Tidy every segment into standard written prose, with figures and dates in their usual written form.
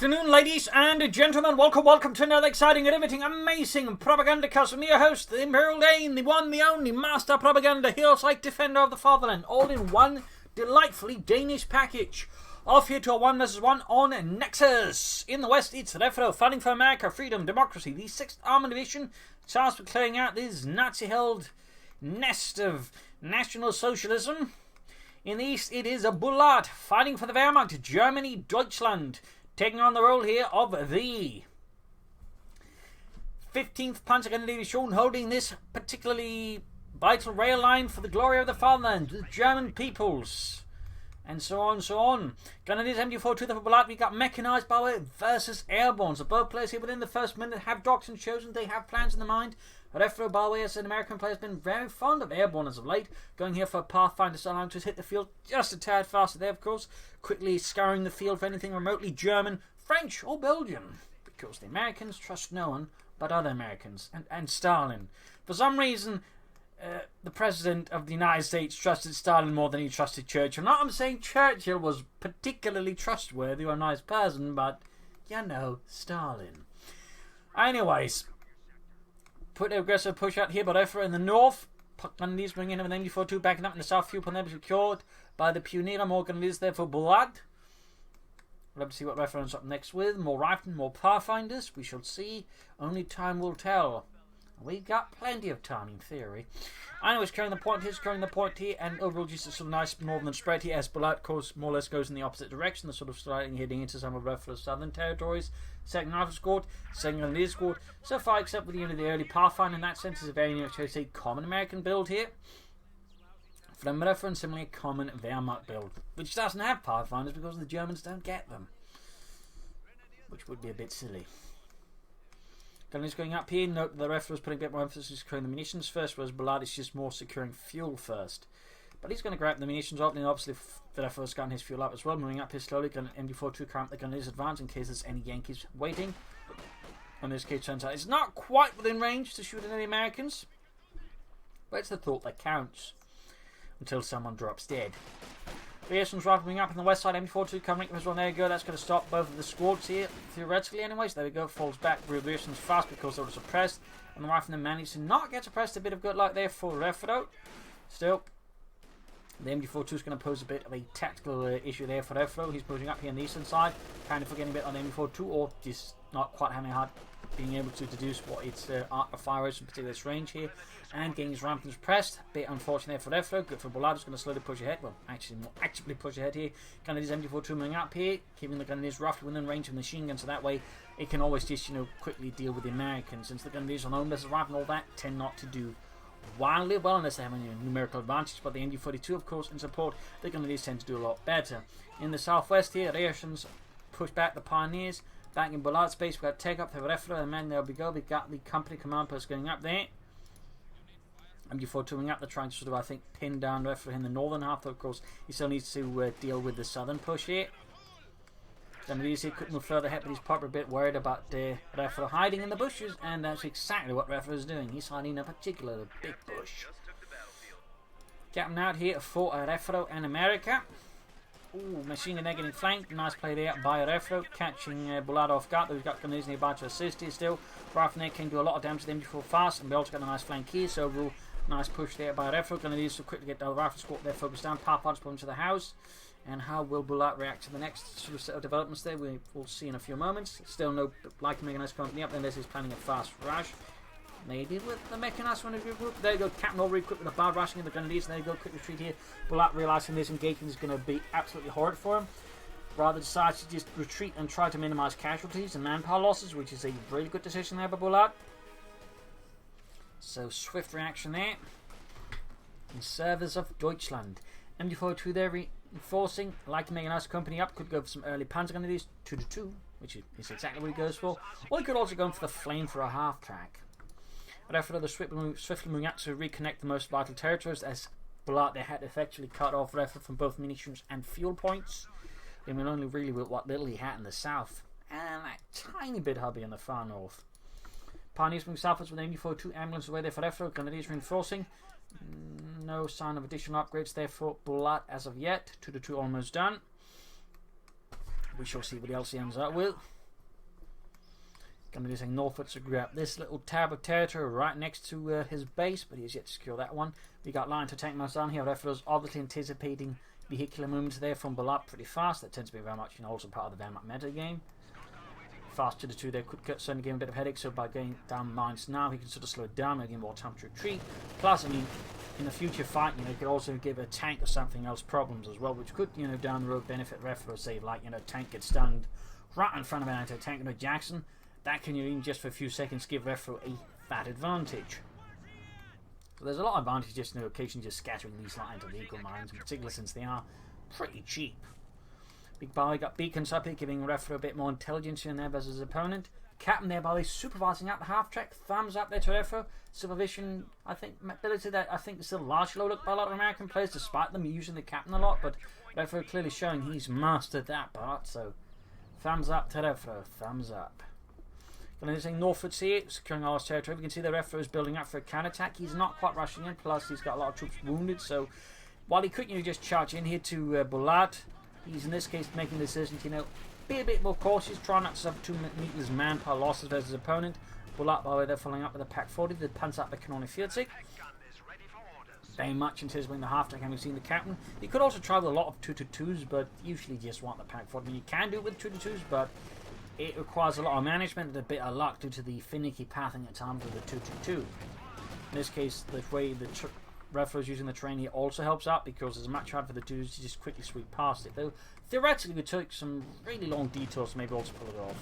afternoon, ladies and gentlemen. Welcome to another exciting, riveting, amazing Propagandacast with me, your host, the Imperial Dane, the one, the only Master Propaganda, Hillside Defender of the Fatherland, all in one delightfully Danish package. Off here to a 1 vs 1 on Nexus. In the West, it's Refero, fighting for America, freedom, democracy, the 6th Armoured Division, tasked with clearing out this Nazi-held nest of National Socialism. In the East, it is a Bulat, fighting for the Wehrmacht, Germany, Deutschland, taking on the role here of the 15th Panzerdivision, holding this particularly vital rail line for the glory of the fatherland, the German peoples, and so on, so on. Grenadiers MG4 to the Bulat. We got Mechanized versus Airborne. So both players here within the first minute have doctrines chosen. They have plans in the mind. Refero, by the way, as an American player, has been very fond of Airborne as of late. Going here for a Pathfinder style to hit the field just a tad faster there, of course. Quickly scouring the field for anything remotely German, French, or Belgian. Because the Americans trust no one but other Americans. And Stalin. For some reason, the President of the United States trusted Stalin more than he trusted Churchill. Not I'm saying Churchill was particularly trustworthy or a nice person, but, you know, Stalin. Anyways, put an aggressive push out here, but Refero in the north. Grenadiers bringing in with an MG42 backing up in the south. Few upon them secured by the Pioneer. More Grenadiers there for Bulat. We'll have to see what Refero ends up next with. More riflemen, more Pathfinders. We shall see. Only time will tell. We've got plenty of time in theory. Anyways, carrying the point here, and overall just a sort of nice northern spread here as Bulat course more or less goes in the opposite direction, the sort of sliding heading into some of Refero's southern territories. Second Rifle Squad, second Grenadier Squad. So far, except with the early Pathfinder, in that sense, is a very much, I say, common American build here. From Refero, and similarly a common Wehrmacht build, which doesn't have Pathfinders because the Germans don't get them, which would be a bit silly. Grenadiers going up here. Note the Refero is putting a bit more emphasis on securing the munitions first, whereas Bulat is just more securing fuel first. But he's going to grab the munitions up, and obviously the Refero has gotten his fuel up as well. Moving up here slowly, MG42 current the Grenadiers advance in case there's any Yankees waiting. In this case, turns out it's not quite within range to shoot at any Americans, but it's the thought that counts until someone drops dead. Reason's rifling up on the west side, MG42 coming up as well. There you go, that's going to stop both of the squads here, theoretically anyways. There we go, falls back. Reason's fast because they were suppressed, and the rifleman managed to not get suppressed. A bit of good luck there for Refero. Still, the MG42 is going to pose a bit of a tactical issue there for Refero. He's pushing up here on the eastern side, kind of forgetting a bit on the MG42, or just not quite having a hard being able to deduce what its arc of fire is, in particular its range here, and getting his rampants pressed. Bit unfortunate for Refero. Good for Bulat, who's going to slowly push ahead. Well, actually more actively push ahead here. Grenadiers MG42 moving up here, keeping the Grenadiers roughly within range of the machine gun, so that way it can always just, you know, quickly deal with the Americans, since the Grenadiers on home versus rifle and all that tend not to do wildly well unless they have any numerical advantage. But the MG42, of course, in support, the Grenadiers tend to do a lot better. In the southwest here, Attrition push back the Pioneers. Back in Bulat space, we've got to take up the Refero, and then there we go. We've got the company command post going up there. MG4 moving up, they're trying to sort of, I think, pin down Refero in the northern half, though, of course, he still needs to deal with the southern push here. Grenadiers here could move further ahead, but he's probably a bit worried about Refero hiding in the bushes, and that's exactly what Refero is doing. He's hiding in a particular big bush. Getting out here for Refero and America. Ooh, machine gun there getting flanked. Nice play there by Refero, catching Bulat off guard. We've got Grenadiers nearby to assist here still. Rifle there can do a lot of damage to the MG4 fast, and we also got a nice flank here, so overall, nice push there by Refero. Grenadiers so quickly get the rifle squad there focused down. Pathfinders put into the house. And how will Bulat react to the next sort of set of developments there? We will see in a few moments. Still no like Mechanized company up, unless he's planning a fast rush. Maybe with the Mechanized one group. There you go, Captain already equipped with a bad rushing in the Grenadiers. There you go, quick retreat here. Bulat realizing this engagement is going to be absolutely horrid for him. Rather decides to just retreat and try to minimize casualties and manpower losses, which is a really good decision there by Bulat. So swift reaction there. In service of Deutschland. MG42 there reinforcing, like Mechanized company up, could go for some early Panzer Grenadiers 2-2, which is exactly what he goes for. Or he could also go for the flame for a half track. Refero swiftly moving up to reconnect the most vital territories, as Bulat they had effectively cut off Refero from both munitions and fuel points. They will only really with what little he had in the south, and a tiny bit hubby in the far north. Pioneers moving southwards with MG42 ambulance away there for Refero. Grenadiers reinforcing. No sign of additional upgrades there for Bulat as of yet. 2-2 almost done. we shall see what else he ends up with. Going to be using Norfolk to grab this little tab of territory right next to his base, but he's yet to secure that one. We got line to tank mouse down here. Refero's obviously anticipating vehicular movements there from Bulat pretty fast. That tends to be very much, also part of the Wehrmacht meta game. Fast to the 2 there could certainly give him a bit of headache, so by going down mines now, he can sort of slow it down, making more time to retreat. Plus, I mean, in the future fight, he could also give a tank or something else problems as well, which could, down the road benefit Refero. Say, like, tank gets stunned right in front of an anti-tank, Jackson. That can, even just for a few seconds, give Refero a fat advantage. So there's a lot of advantage just occasionally just scattering these lines of equal mines, in particular since they are pretty cheap. Big Barley got beacons up here, giving Refero a bit more intelligence in there versus his opponent. Captain there, Barley, supervising out the half track. Thumbs up there to Refero. Supervision, I think, ability that I think is still largely overlooked by a lot of American players, despite them using the captain a lot. But Refero clearly showing he's mastered that part. So, thumbs up to Refero. Thumbs up. Going to say Norfolk here, securing all his territory. We can see the Refero is building up for a counterattack. He's not quite rushing in, plus he's got a lot of troops wounded. So, while he could, just charge in here to Bulat, he's in this case making the decision to, be a bit more cautious, try not to suffer too needless manpower losses versus his opponent. Bulat, by the way, they're following up with a Pack 40, the Panzer Canonic Field Sieg. Very much anticipating the half-track, having seen the captain. You could also try with a lot of 2-2s, but usually just want the Pack 40. You can do it with 2-2s, but it requires a lot of management and a bit of luck due to the finicky pathing at times with the 2-2. In this case, the way the Refero is using the terrain here also helps out, because there's much harder for the 2s to just quickly sweep past it. Though theoretically, we took some really long detours to maybe also pull it off.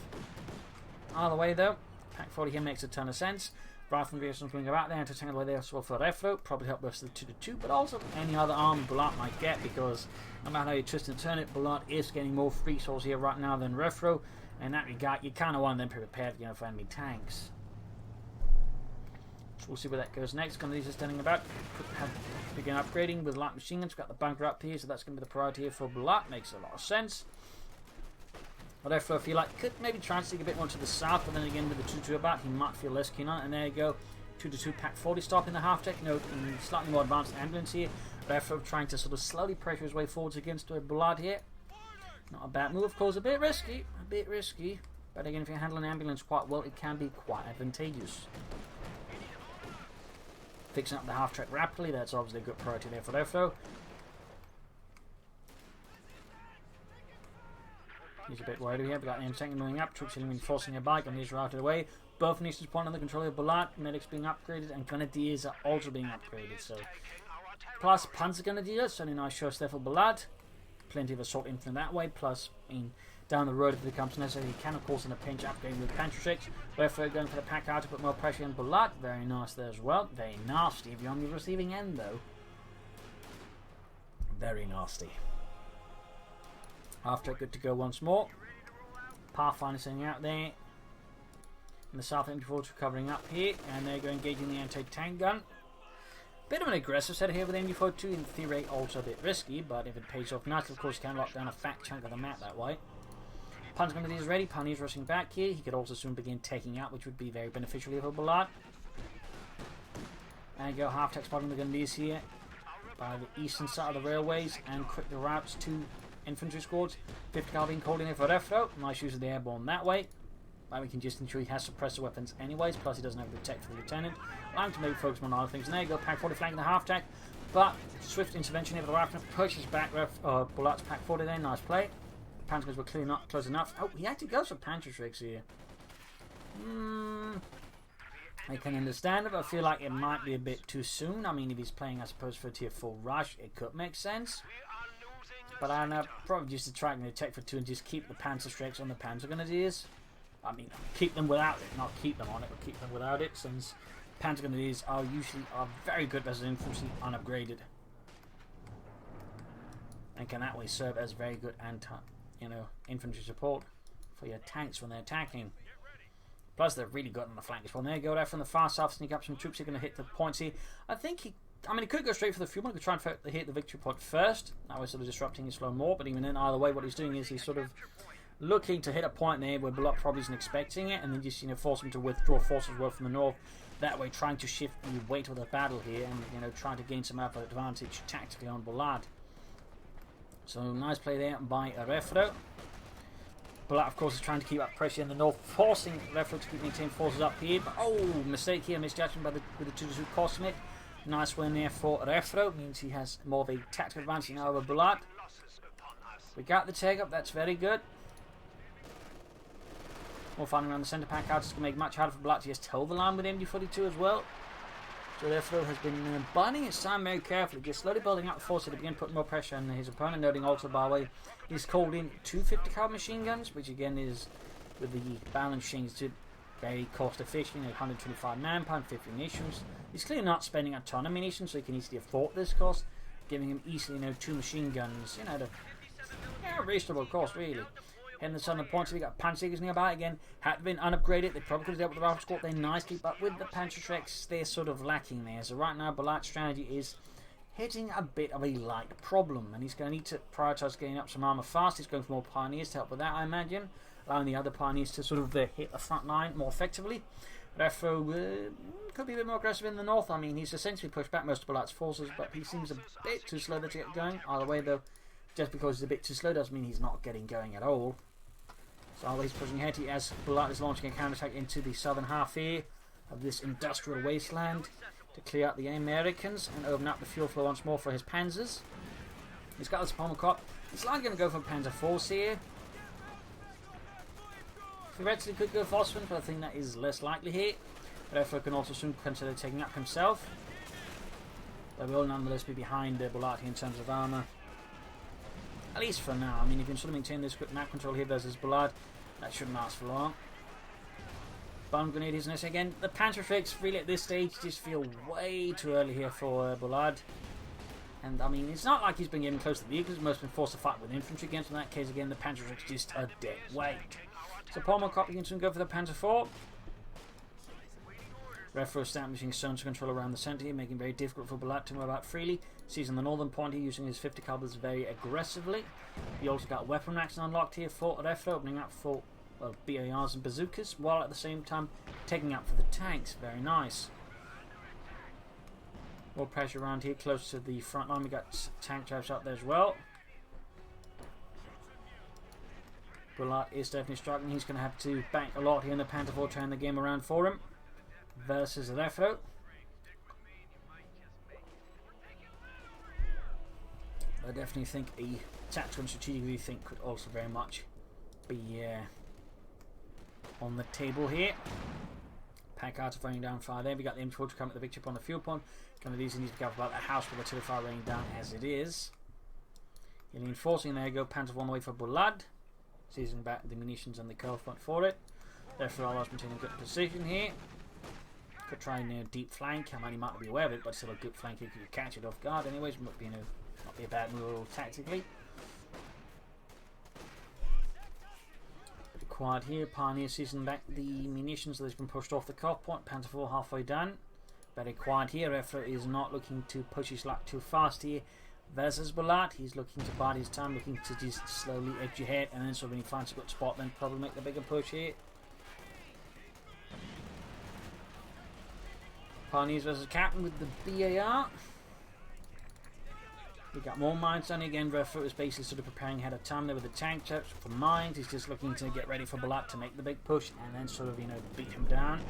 Either way, though, Pack 40 here makes a ton of sense. Rifle Grayson's going about there, entertaining the way there as well for Refero. Probably help with the 2-2, but also any other arm Bulat might get, because no matter how you twist and turn it, Bulat is getting more free souls here right now than Refero. In that regard, you kind of want them prepared, for enemy tanks. So we'll see where that goes next. Going to be standing about. Begin upgrading with light machine guns. We've got the bunker up here, so that's going to be the priority here for Bulat. Makes a lot of sense. But Refero, I feel like, could maybe try and stick a bit more to the south, but then again with the 2-2 about, he might feel less keen on it. And there you go. 2-2 Pack 40 stopping the half-tech. Note, slightly more advanced ambulance here. Refero trying to sort of slowly pressure his way forwards against Bulat here. Not a bad move, of course, a bit risky. But again, if you handle an ambulance quite well, it can be quite advantageous. Fixing up the half-track rapidly, that's obviously a good priority there for Refero. He's a bit worried here, we've got the tank moving up, troops reinforcing a bike, and he's routed away. Both Nexus point under the control of Bulat, medics being upgraded, and Grenadiers are also being upgraded. So, plus Panzer Grenadiers, certainly nice show there for Bulat. Plenty of assault infantry that way, plus down the road if it becomes necessary, he can of course in a pinch upgrade with Panzer. Refero going for the pack out to put more pressure on Bulat. Very nice there as well. Very nasty if you're on the receiving end though. Very nasty. After good to go once more. Pathfinder sitting out there. And the South Infantry Force covering up here, and they're going engaging the anti-tank gun. Bit of an aggressive set here with MD42, in theory also a bit risky, but if it pays off nicely, of course you can lock down a fat chunk of the map that way. Panzer Grenadiers ready, Pioneers rushing back here. He could also soon begin taking out, which would be very beneficial here for Bulat. And go half-tech spotting the Grenadiers here by the eastern side of the railways, and quick the routes to infantry squads. 50 cal being called in here for Refero. Nice use of the airborne that way. But we can just ensure he has suppressor weapons anyways, plus he doesn't have to protect for the lieutenant. Allowing to maybe focus on other things. And there you go, Pack 40 flanking the half-tack. But swift intervention here for the Rifleman pushes back Bulat's Pack 40 there. Nice play. Panzers were clear not close enough. Oh, he actually goes for Panzer tricks here. I can understand it, but I feel like it might be a bit too soon. I mean, if he's playing, I suppose, for a tier 4 rush, it could make sense. But I don't know, probably just attracting the tech for 2 and just keep the Panzer strikes on the Panzer Grenadiers. I mean, keep them without it, not keep them on it, but keep them without it, since Panzer Grenadiers are usually very good as infantry unupgraded, and can that way serve as very good infantry support for your tanks when they're attacking. Plus, they're really good on the flank as well. There you go, there from the far south, sneak up some troops. Are going to hit the points here. I think he could go straight for the fuel. He could try and hit the victory point first. That was sort of disrupting his flow more. But even then, either way, what he's doing is he's sort of looking to hit a point there where Bulat probably isn't expecting it, and then just force him to withdraw forces well from the north. That way, trying to shift the weight of the battle here, and trying to gain some advantage tactically on Bulat. So nice play there by Refero. Bulat, of course, is trying to keep up pressure in the north, forcing Refero to keep maintaining forces up here. But, oh, mistake here, misjudgment by with the 2-2 costing it. Nice win there for Refero. Means he has more of a tactical advantage now over Bulat. We got the take up, that's very good. More finding around the centre pack out, it's going to make it much harder for Bulat to just hold the line with MD42 as well. So Refero has been biding his time very carefully, just slowly building up the force to begin putting more pressure on his opponent, noting also by the way he's called in 250 caliber machine guns, which again is with the balance change to very cost efficient, 125 manpower, 50 munitions. He's clearly not spending a ton of munitions, so he can easily afford this cost, giving him easily 2 machine guns, the reasonable cost really. Heading the southern points, we got Panzergers nearby again. Had been unupgraded, they probably could have dealt with the rifle squad there nicely, but with the Panzerschrecks, they're sort of lacking there. So right now, Bulat's strategy is hitting a bit of a light problem, and he's going to need to prioritise getting up some armour fast. He's going for more Pioneers to help with that, I imagine, allowing the other Pioneers to sort of hit the front line more effectively. Refero could be a bit more aggressive in the north. I mean, he's essentially pushed back most of Bulat's forces, but he seems a bit too slow to get going. Either way, though, just because he's a bit too slow doesn't mean he's not getting going at all. So he's pushing ahead as Bulat is launching a counterattack into the southern half here of this industrial wasteland to clear out the Americans and open up the fuel flow once more for his panzers. He's got this bomber cop. He's likely going to go for Panzer Force here. Theoretically could go for Osman, but I think that is less likely here. Refero can also soon consider taking up himself. But we will nonetheless be behind Bulat in terms of armour. At least for now. I mean, if you can sort of maintain this quick map control here versus Bulat, that shouldn't last for long. Bomb grenade is nice again. The Panzerschrecks really at this stage just feel way too early here for Bulat. And I mean, it's not like he's been getting close to the vehicles. Most been forced to fight with infantry against. In that case, again, the Panzerschrecks just a dead weight. So Palmer Cop can soon go for the Panzer IV. Refero establishing zones of control around the centre here, making it very difficult for Bulat to move about freely. Seizing the northern point here, using his 50 calibers very aggressively. He also got weapon racks unlocked here for Refero, opening up for BARs and bazookas, while at the same time taking up for the tanks. Very nice. More pressure around here, close to the front line. We got tank traps up there as well. Bulat is definitely struggling. He's going to have to bank a lot here in the Panther IV, turn the game around for him. Versus Refero. I definitely think a tactical and strategic rethink could also very much be on the table here. Pack out firing down fire there. We got the M12 to come at the victory upon the fuel point. Kind of easy to be careful about that house with artillery fire raining down as it is. You're reinforcing there. Go Panther one way for Bulat. Seizing back the munitions and the cover front for it. Therefore, I'll maintaining a good position here. Could try and deep flank. I mean, he might be aware of it, but still a good flank if you catch it off guard. Anyways, might be not be a bad move at all tactically. Pretty quiet here. Pioneer seizing back the munitions that has been pushed off the car point. Panther IV halfway done. Very quiet here. Refero is not looking to push his luck too fast here. Versus Bulat, he's looking to bide his time, looking to just slowly edge ahead, and then so when he finds a good spot, then probably make the bigger push here. Pioneers versus Captain with the BAR. We got more mines done again. Refero is basically sort of preparing ahead of time there with the tank traps for mines. He's just looking to get ready for Bulat to make the big push and then sort of beat him down.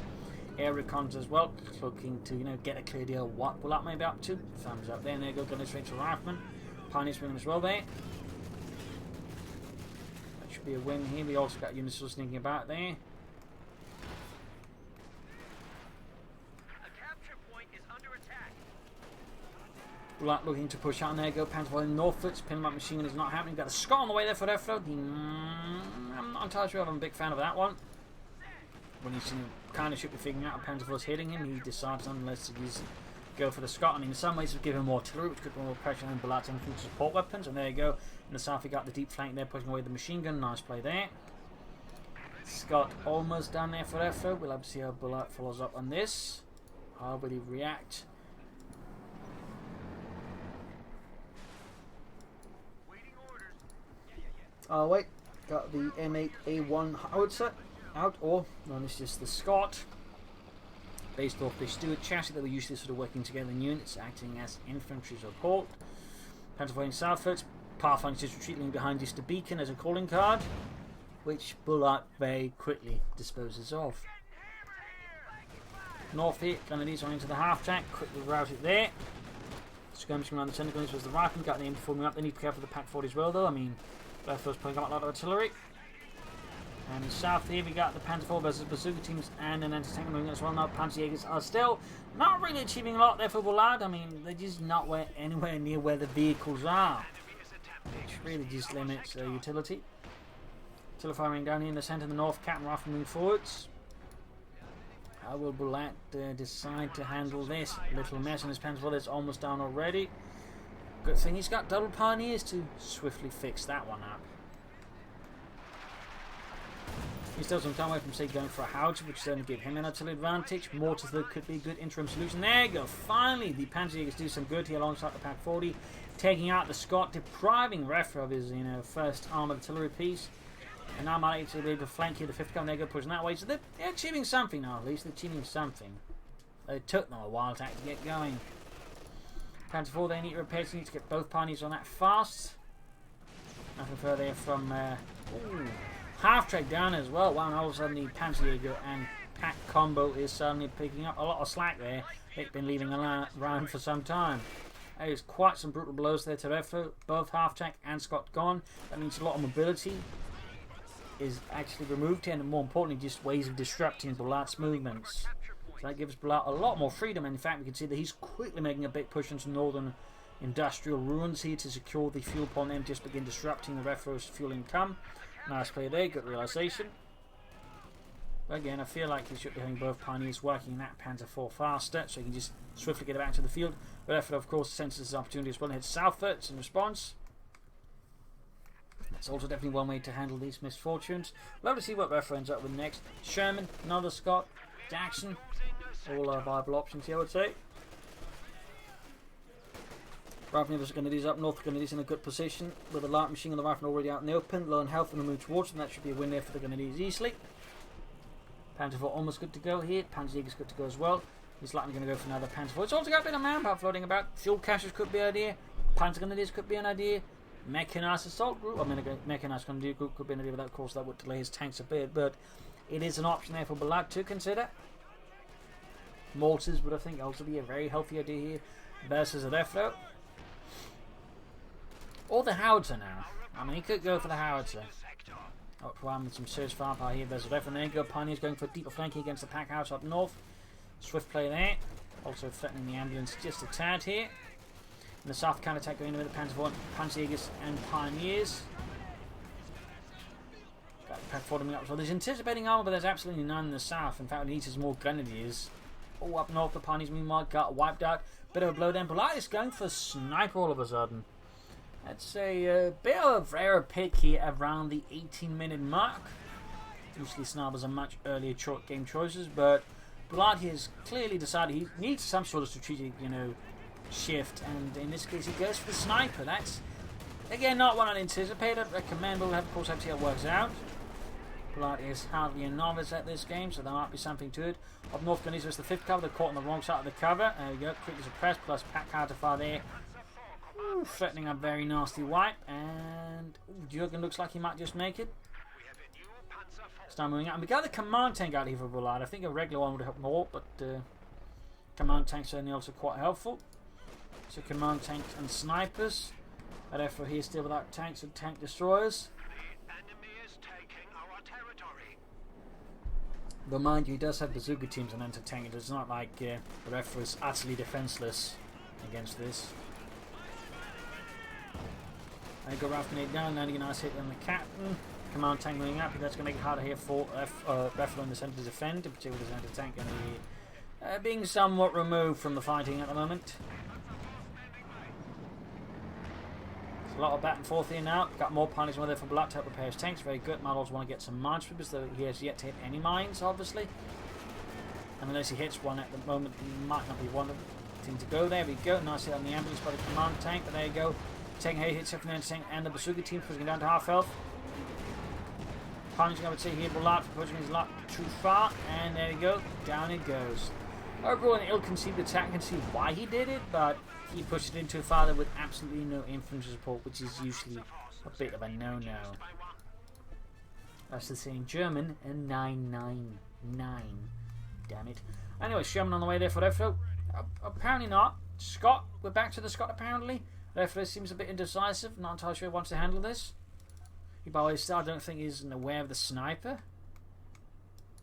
Air recons as well, looking to get a clear deal what Bulat may be up to. Thumbs up there, and there you go, going straight to Rifleman. Pioneers swinging as well there. That should be a win here. We also got units still sneaking about there. Bulat looking to push out, and there you go. Panther in Northfoot. Pin up machine gun is not happening. Got a Scott on the way there for Refero. I'm not entirely sure I'm a big fan of that one. When he's kind of should be figuring out a Panther IV hitting him, he decides unless he's go for the Scott. I mean, in some ways, it would give him more artillery, which could put more pressure on Bulat's infantry support weapons. And there you go. In the south, we got the deep flank there, pushing away the machine gun. Nice play there. Scott almost done there for Refero. We'll have to see how Bulat follows up on this. How will he react? Oh wait, got the M8A1 howitzer out, or known as just the Scott, based off the Stuart chassis that were usually sort of working together in units, acting as infantry support. Panther in Southfoot, Pathfinder's just retreating behind just a beacon as a calling card, which Bulat very quickly disposes of. North here, Grenadiers on into the half track, quickly route it there. Skirmishing around the centre, Grenadiers was the rifle, got the aim forming up. They need to be careful with the Pack 40 as well, though. I mean, Refero's pulling out a lot of artillery. And in south here, we got the Panzer IV versus Bazooka teams and an anti-tank moving as well. Now, Panzerjägers are still not really achieving a lot there for Bulat. I mean, they're just not anywhere near where the vehicles are, which really just limits their utility. Artillery firing down here in the centre, the north, Captain Rifle moving forwards. How will Bulat decide to handle this little mess on his Panzer IV that's almost down already? Good thing he's got double pioneers to swiftly fix that one up. He's still some time away from, say, going for a howitzer, which certainly give him an artillery advantage. Mortars, though, could be a good interim solution. There you go. Finally, the Panzerjägers do some good here alongside the Pack 40, taking out the Scot, depriving Refero of his, first armoured artillery piece. And now might actually be able to flank here the 5th Cavalry. They go pushing that way. So they're achieving something now, at least. They're achieving something. It took them a while to actually get going. Panzer IV, they need repairs. They need to get both pioneers on that fast. Nothing further there from... half track down as well. Wow, and all of a sudden the Panzerjäger and Pack combo is suddenly picking up a lot of slack there. They've been leaving around for some time. There's quite some brutal blows there to Refero. Both half track and Scot gone. That means a lot of mobility is actually removed here, and more importantly, just ways of disrupting Bulat's movements. So that gives Bulat a lot more freedom. And in fact, we can see that he's quickly making a big push into northern industrial ruins here to secure the fuel point and just begin disrupting the Refero's fuel income. Nice play there, good realisation. But again, I feel like he should be having both pioneers working that Panzer IV faster, so he can just swiftly get it back to the field. But Refero, of course, senses this opportunity as well and heads southwards in response. That's also definitely one way to handle these misfortunes. Love to see what Refero ends up with next. Sherman, another Scot, Jackson, all are viable options here, I would say. Rifle versus Grenadiers up north. Grenadiers in a good position with the light machine and the rifle already out in the open. Low in health and a move towards them. That should be a win there for the Grenadiers easily. Panzer IV almost good to go here. Panzerjäger's good to go as well. He's likely going to go for another Panzer IV. It's also got a bit of manpower floating about. Fuel caches could be an idea. Panzer Grenadiers could be an idea. Mechanized assault group. I mean, Mechanized Grenadier group could be an idea, but of course that would delay his tanks a bit. But it is an option there for Bulat to consider. Mortars would, I think, also be a very healthy idea here versus a Refero. Or the howitzer now. I mean, he could go for the howitzer. Up to one with some serious firepower here. There's a Refero. There you go. Pioneers going for a deeper flanking against the pack house up north. Swift play there. Also threatening the ambulance just a tad here. In the south, counter-attack going in with the Panzer IV, Panzerjägers and Pioneers. Got the Pack 40 up. So there's anticipating armor, but there's absolutely none in the south. In fact, it needs more Grenadiers. Oh, up north, the Pioneers meanwhile got wiped out. Bit of a blow down. Bulat is going for sniper all of a sudden. That's a bit of a rare pick here around the 18-minute mark. Usually snipers are much earlier game choices, but Bulat has clearly decided he needs some sort of strategic, shift, and in this case he goes for the sniper. That's, again, not one unanticipated. Recommend we'll of course have to see how it works out. Bulat is hardly a novice at this game, so there might be something to it. Up north, Grenadiers the 5th cover. They're caught on the wrong side of the cover. There we go. Quickly suppressed, plus pack counter fire there. Ooh, threatening a very nasty wipe, and Jurgen looks like he might just make it. Start moving out, and we got the command tank out here for Bulat. I think a regular one would help more, but command tanks certainly also quite helpful. So command tanks and snipers. But therefore here still without tanks and tank destroyers. The enemy is taking our territory. But mind you, he does have bazooka teams and anti-tank. It's not like the Refero is utterly defenseless against this. I go Ralph grenade down, landing a nice hit on the captain. Command tank moving up. That's going to make it harder here for Refero in the centre to defend, in particular with his anti-tank going to be being somewhat removed from the fighting at the moment. There's a lot of back and forth here now. Got more pioneers there for Bulat to help repair his tanks. Very good. Might also want to get some mine sweepers, though he has yet to hit any mines, obviously. And unless he hits one at the moment, he might not be one of them to go. There we go. Nice hit on the ambulance by the command tank, but there you go. Taking a hit from the anti-tank and the bazooka team pushing down to half health. Punishing, I would say, here Bulat for pushing his luck too far, and there you go, down it goes. Overall, an ill-conceived attack. I can see why he did it, but he pushed it in too far with absolutely no infantry support, which is usually a bit of a no-no. That's the same German, and 999. Damn it. Anyway, Sherman on the way there for Refero. Apparently not. Scott, we're back to the Scott apparently. Refero seems a bit indecisive, not entirely sure he wants to handle this. He, by the way, still, I don't think he's aware of the sniper.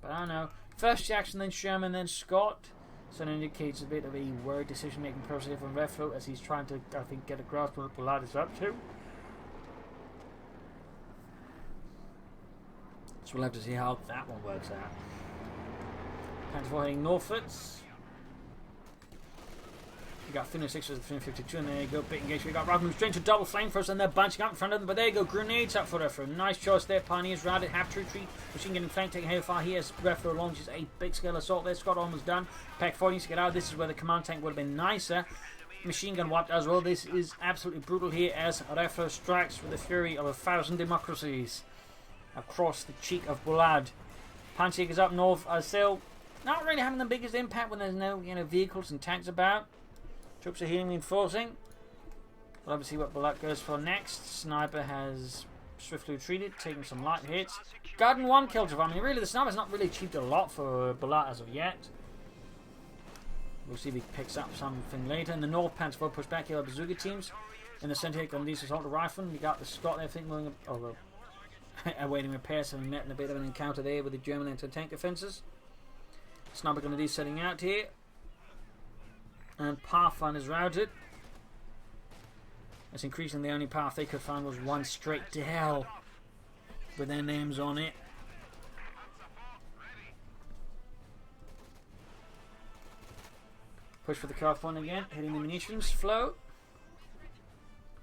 But I don't know. First Jackson, then Sherman, then Scott. So it indicates a bit of a worried decision-making process from Refero as he's trying to, I think, get a grasp of what Bulat is up to. So we'll have to see how that one works out. Panzer heading northwards. You got 306 with the 352, and there you go, big engagement. You got Rock moves straight to double flamethrowers, and they're bunching up in front of them. But there you go, grenades up for Refero. Nice choice there. Pioneers routed, have to retreat. Machine getting flanked, taking how far here as Refero launches a big scale assault there. Scott almost done. Pack 4 needs to get out. This is where the command tank would have been nicer. Machine gun wiped as well. This is absolutely brutal here as Refero strikes with the fury of 1,000 democracies across the cheek of Bulat. Panzerjägers up north are still not really having the biggest impact when there's no vehicles and tanks about. Troops are healing, reinforcing. We'll obviously see what Bulat goes for next. Sniper has swiftly retreated, taking some light hits. Garden 1 kills. I mean, really, the sniper's not really achieved a lot for Bulat as of yet. We'll see if he picks up something later. In the north, Panzer 4 push back here, bazooka teams. In the centre, on these assault riflemen. We got the Scott there, I think, moving up. Awaiting repair, so we met in a bit of an encounter there with the German anti-tank defences. Sniper gun is setting out here. And Pathfinder's routed. It's increasing. The only path they could find was one straight to hell with their names on it. Push for the craft one again, hitting the munitions flow.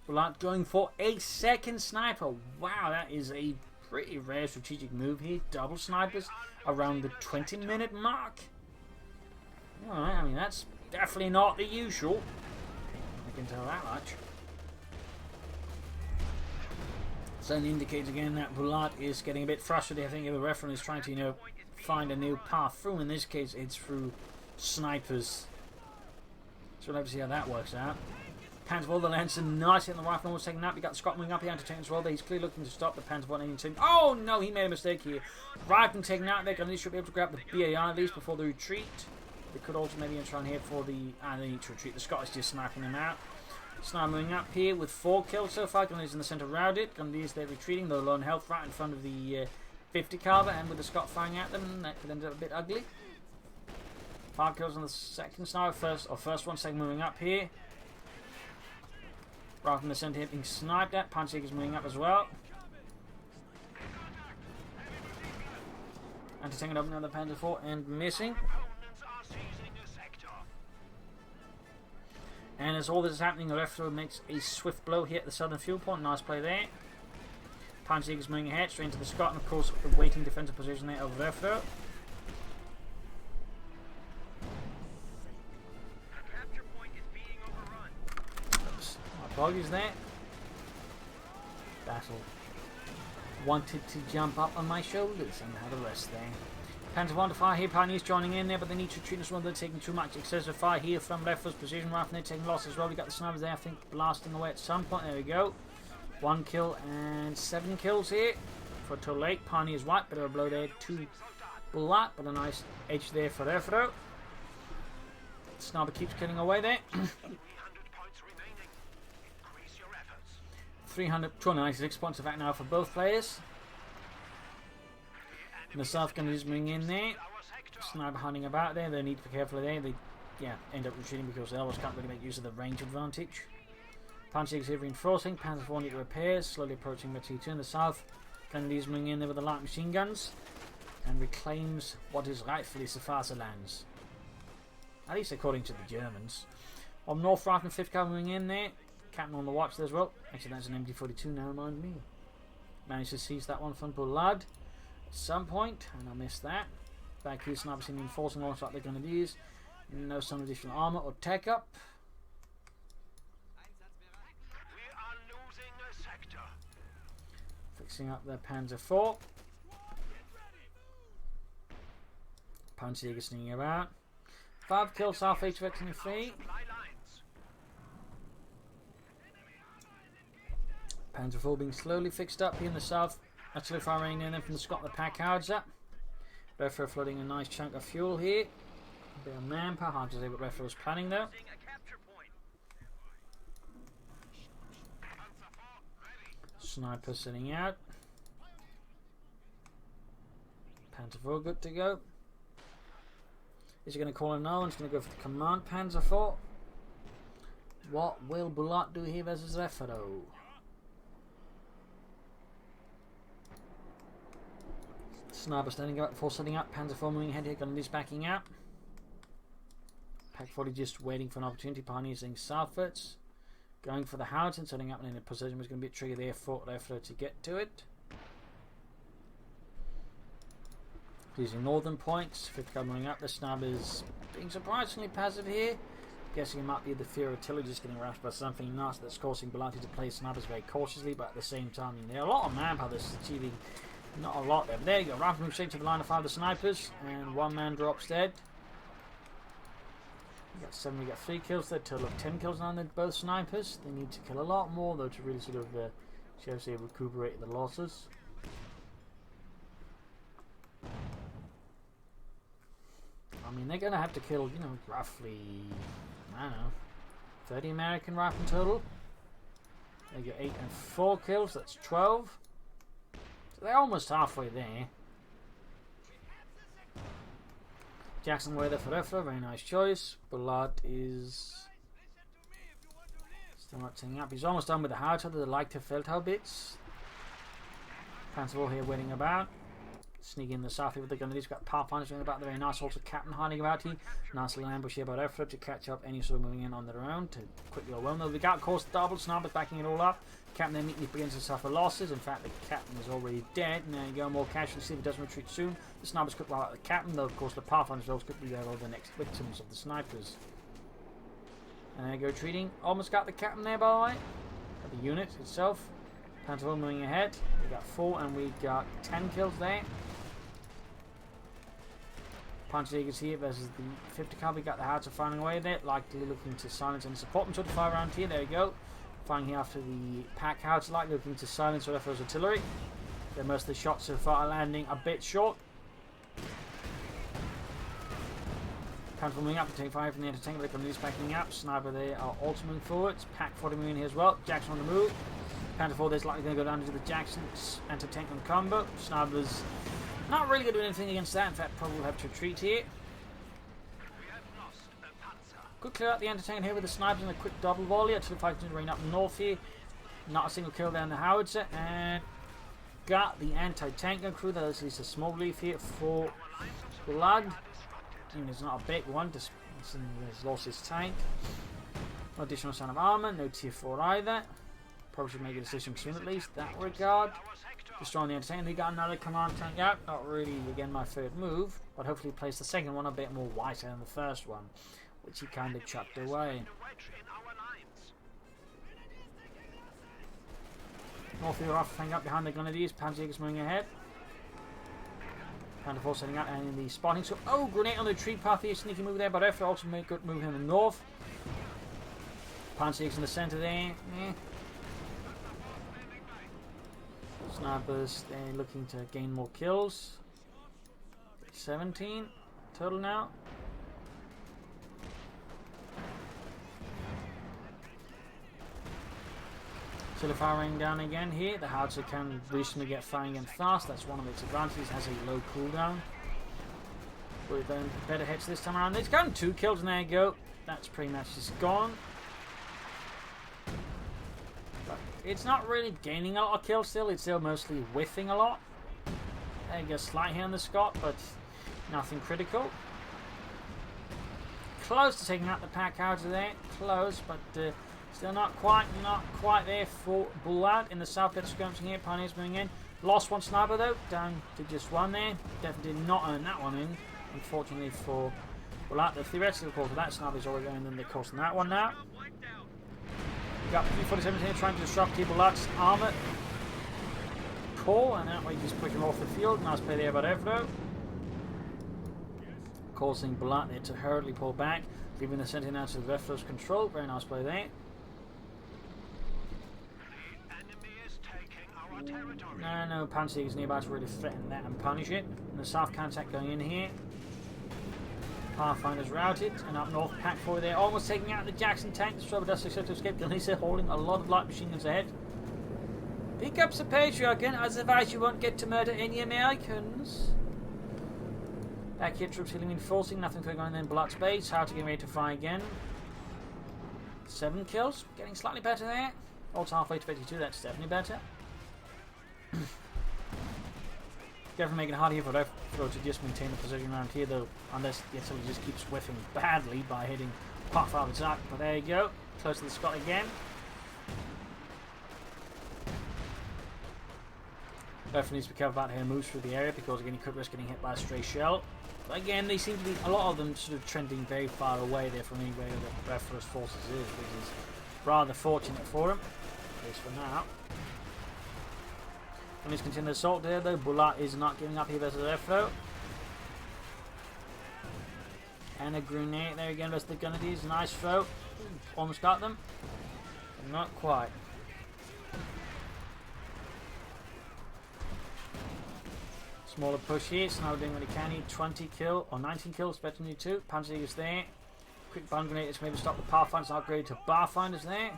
Bulat going for a second sniper. Wow, that is a pretty rare strategic move here. Double snipers around the 20-minute mark. Alright, I mean, that's definitely not the usual. I can tell that much. So it indicates again that Bulat is getting a bit frustrated. I think the reference is trying to, find a new path through. In this case, it's through snipers. So we'll have to see how that works out. Panzer IV, the Lancer, nice hit the rifle, almost taking that. We got Scott moving up here, anti-tank as well. He's clearly looking to stop the Panzer IV needing to. Oh no, he made a mistake here. Rifle taking out. They're going to be able to grab the BAR at least before the retreat. They could also maybe try and hit for the. They need to retreat. The Scott is just sniping them out. Sniper moving up here with 4 kills so far. Gunneys in the centre routed. Gunneys they're retreating. They're low on health right in front of the 50 caliber, and with the Scott firing at them, that could end up a bit ugly. 5 kills on the second sniper. First one, second moving up here. Right from the centre here being sniped at. Panzerjäger's moving up as well. Anti-tank opening another Panzer IV and missing. And as all this is happening, the Refero makes a swift blow here at the southern fuel point. Nice play there. Panzerjäger's moving ahead straight into the Scott, and of course the waiting defensive position there of Refero. Apologies there. Battle wanted to jump up on my shoulders and had a rest there. Panzer 1 to fire here. Pioneers joining in there, but they need to retreat as well. They're taking too much excessive fire here from Refero's precision rifle. They're taking losses as well. We got the snipers there, I think, blasting away at some point. There we go. 1 kill and 7 kills here for a total 8. Pioneers white, bit of a blow there to Bulat, but a nice edge there for Refero. Sniper keeps killing away there. 296 points of act now for both players. And the South gun is moving in there. Sniper hunting about there. They need to be careful there. They end up retreating because the others can't really make use of the range advantage. Panzerjäger's here reinforcing. Panzer IV need repairs. Slowly approaching T2 in the south. Kennedy's moving in there with the light machine guns. And reclaims what is rightfully Safasa lands. At least according to the Germans. On North Rifle and 5th Cavalry moving in there. Captain on the watch there as well. Actually, that's an MD42 now, remind me. Managed to seize that one from Bulat at some point, and I missed that. Back here, snipers seem enforcing launch like they're going to use. No some additional armour or tech up. We are losing a sector. Fixing up their Panzer IV. Panzerjäger sneaking about. 5 kills, South HVX in 3. Panzer IV being slowly fixed up here in the south. Actually firing in them from the Scott the pack cards up. Refero flooding a nice chunk of fuel here. A bit of manpower, hard to say what Refero's planning though. Sniper sitting out. Panzer IV good to go. Is he going to call him now? He's going to go for the command Panzer IV. What will Bulat do here versus Refero? Sniper standing up before setting up. Panzer IV moving ahead here. Gunnery's backing up. Pack 40 just waiting for an opportunity. Pioneering southwards. Going for the howitzer and setting up in a position was going to be a trigger there for Refero to get to it. Using northern points. 5th gun moving up. The snubber's being surprisingly passive here. Guessing it might be the fear artillery just getting rashed by something nice that's causing Bulat to play snubbers very cautiously, but at the same time, there are a lot of manpower that's achieving not a lot there. But there you go. Rifle moves straight to the line of 5 of the snipers, and 1 man drops dead. We got 7, we got 3 kills there, total of 10 kills now on both snipers. They need to kill a lot more though to really sort of show us they recuperate the losses. I mean, they're going to have to kill, you know, roughly, I don't know, 30 American rifle in total. They get 8 and 4 kills, that's 12. So they're almost halfway there. Jackson Weather for Refero, very nice choice. Bulat is still not setting up. He's almost done with the howitzer, the lighter Feldhaubitz. Panzer IV here waiting about. Sneaking in the south with the gun. He's got Pathfinders doing about the very nice also Captain hiding about here. Nice little ambush here by Refero to catch up any sort of moving in on their own to quickly overwhelm them. We got of course double snipers backing it all up. Captain then immediately begins to suffer losses. In fact, the captain is already dead. And there you go, more casualties. See if it doesn't retreat soon. The snipers could wipe out the captain, though of course the Pathfinders also could be there all the next victims of the snipers. And there you go, retreating. Almost got the captain there, by the way. Got the unit itself. Panzer IV moving ahead. We got 4 and we got 10 kills there. Panzerjägers here versus the 50 cal. We got the howitzer firing away there, likely looking to silence and support them. So the fire around here, there you go. Firing here after the pack howitzer, likely looking to silence Refero's artillery. Then most of the shots so far are landing a bit short. Panzer moving up to take fire from the anti-tank, but they're backing up. Sniper there are also moving forwards. Pack 40 moving here as well. Jackson on the move. Panzer IV there's likely going to go down into the Jackson's anti-tank on combo. Snipers not really going to do anything against that. In fact, probably will have to retreat here. Good clear out the anti-tank here with the snipers and a quick double volley. Actually fighting to rain up north here. Not a single kill down the howitzer. And got the anti-tank gun crew. That is at least a small relief here for Bulat. I mean, it's not a big one. Just he's lost his tank. No additional sign of armor. No tier 4 either. Probably should make a decision soon at least. That regard. Destroying the anti-tank. They got another command tank out. Not really, again, my third move. But hopefully place the second one a bit more whiter than the first one, which he kind of chucked away. North of the rifle flank up behind the Grenadiers. Panzerjägers moving ahead. Panzer IV setting out and in the spotting. So, oh, grenade on the tree path here. Sneaky move there, but Refero also made good move in the north. Panzerjägers in the center there. Snipers, they're looking to gain more kills. 17 total now. Still firing down again here. The howitzer can recently get firing again fast. That's one of its advantages. Has a low cooldown. With better hits this time around. It's gotten 2 kills and there you go. That's pretty much just gone. It's not really gaining a lot of kills still. It's still mostly whiffing a lot. There you go, slight here on the Scott, but nothing critical. Close to taking out the pack howitzer there. Close, but still not quite there for Bulat in the south. That's skirmishing here. Pioneers moving in. Lost one sniper though, down to just one there. Definitely did not earn that one in, unfortunately for Bulat. The theoretical call for that sniper's already going in the cost on that one now. Got P-47 here trying to disrupt Bulat's armor core, and that way just push him off the field. Nice play there by Refero. Causing Bulat there to hurriedly pull back, leaving the center now to Refero's control. Very nice play there. our territory. No Panzer's nearby to really threaten that and punish it. And the South counter going in here. Pathfinder's routed, and up north, Pack 4 there, almost taking out the Jackson tank. The Strobber does successfully escape. Galisa holding a lot of light machine guns ahead. Pick up the Patriarchan, as advised you won't get to murder any Americans. Back here, troops healing reinforcing, nothing going on in Bulat's base. How to get ready to fire again. 7 kills, getting slightly better there. Also halfway to 52, that's definitely better. Definitely making it hard here for Refero to just maintain the position around here, though, unless the artillery just keeps whiffing badly by hitting part of its arc. But there you go, close to the Scot again. Refero needs to be careful about how he moves through the area, because again he could risk getting hit by a stray shell. But again, they seem to be, a lot of them sort of trending very far away there from anywhere that Refero's forces is, which is rather fortunate for him, at least for now. And he's continuing the assault there, though. Bulat is not giving up here versus Refero. And a grenade there again versus the Grenadiers. Nice throw. Almost got them. But not quite. Smaller push here. So now doing what he can here. 20 kill, or 19 kills, better than you two. Panzer is there. Quick bomb grenades maybe stop the Pathfinders. Upgrade to Barfinders there.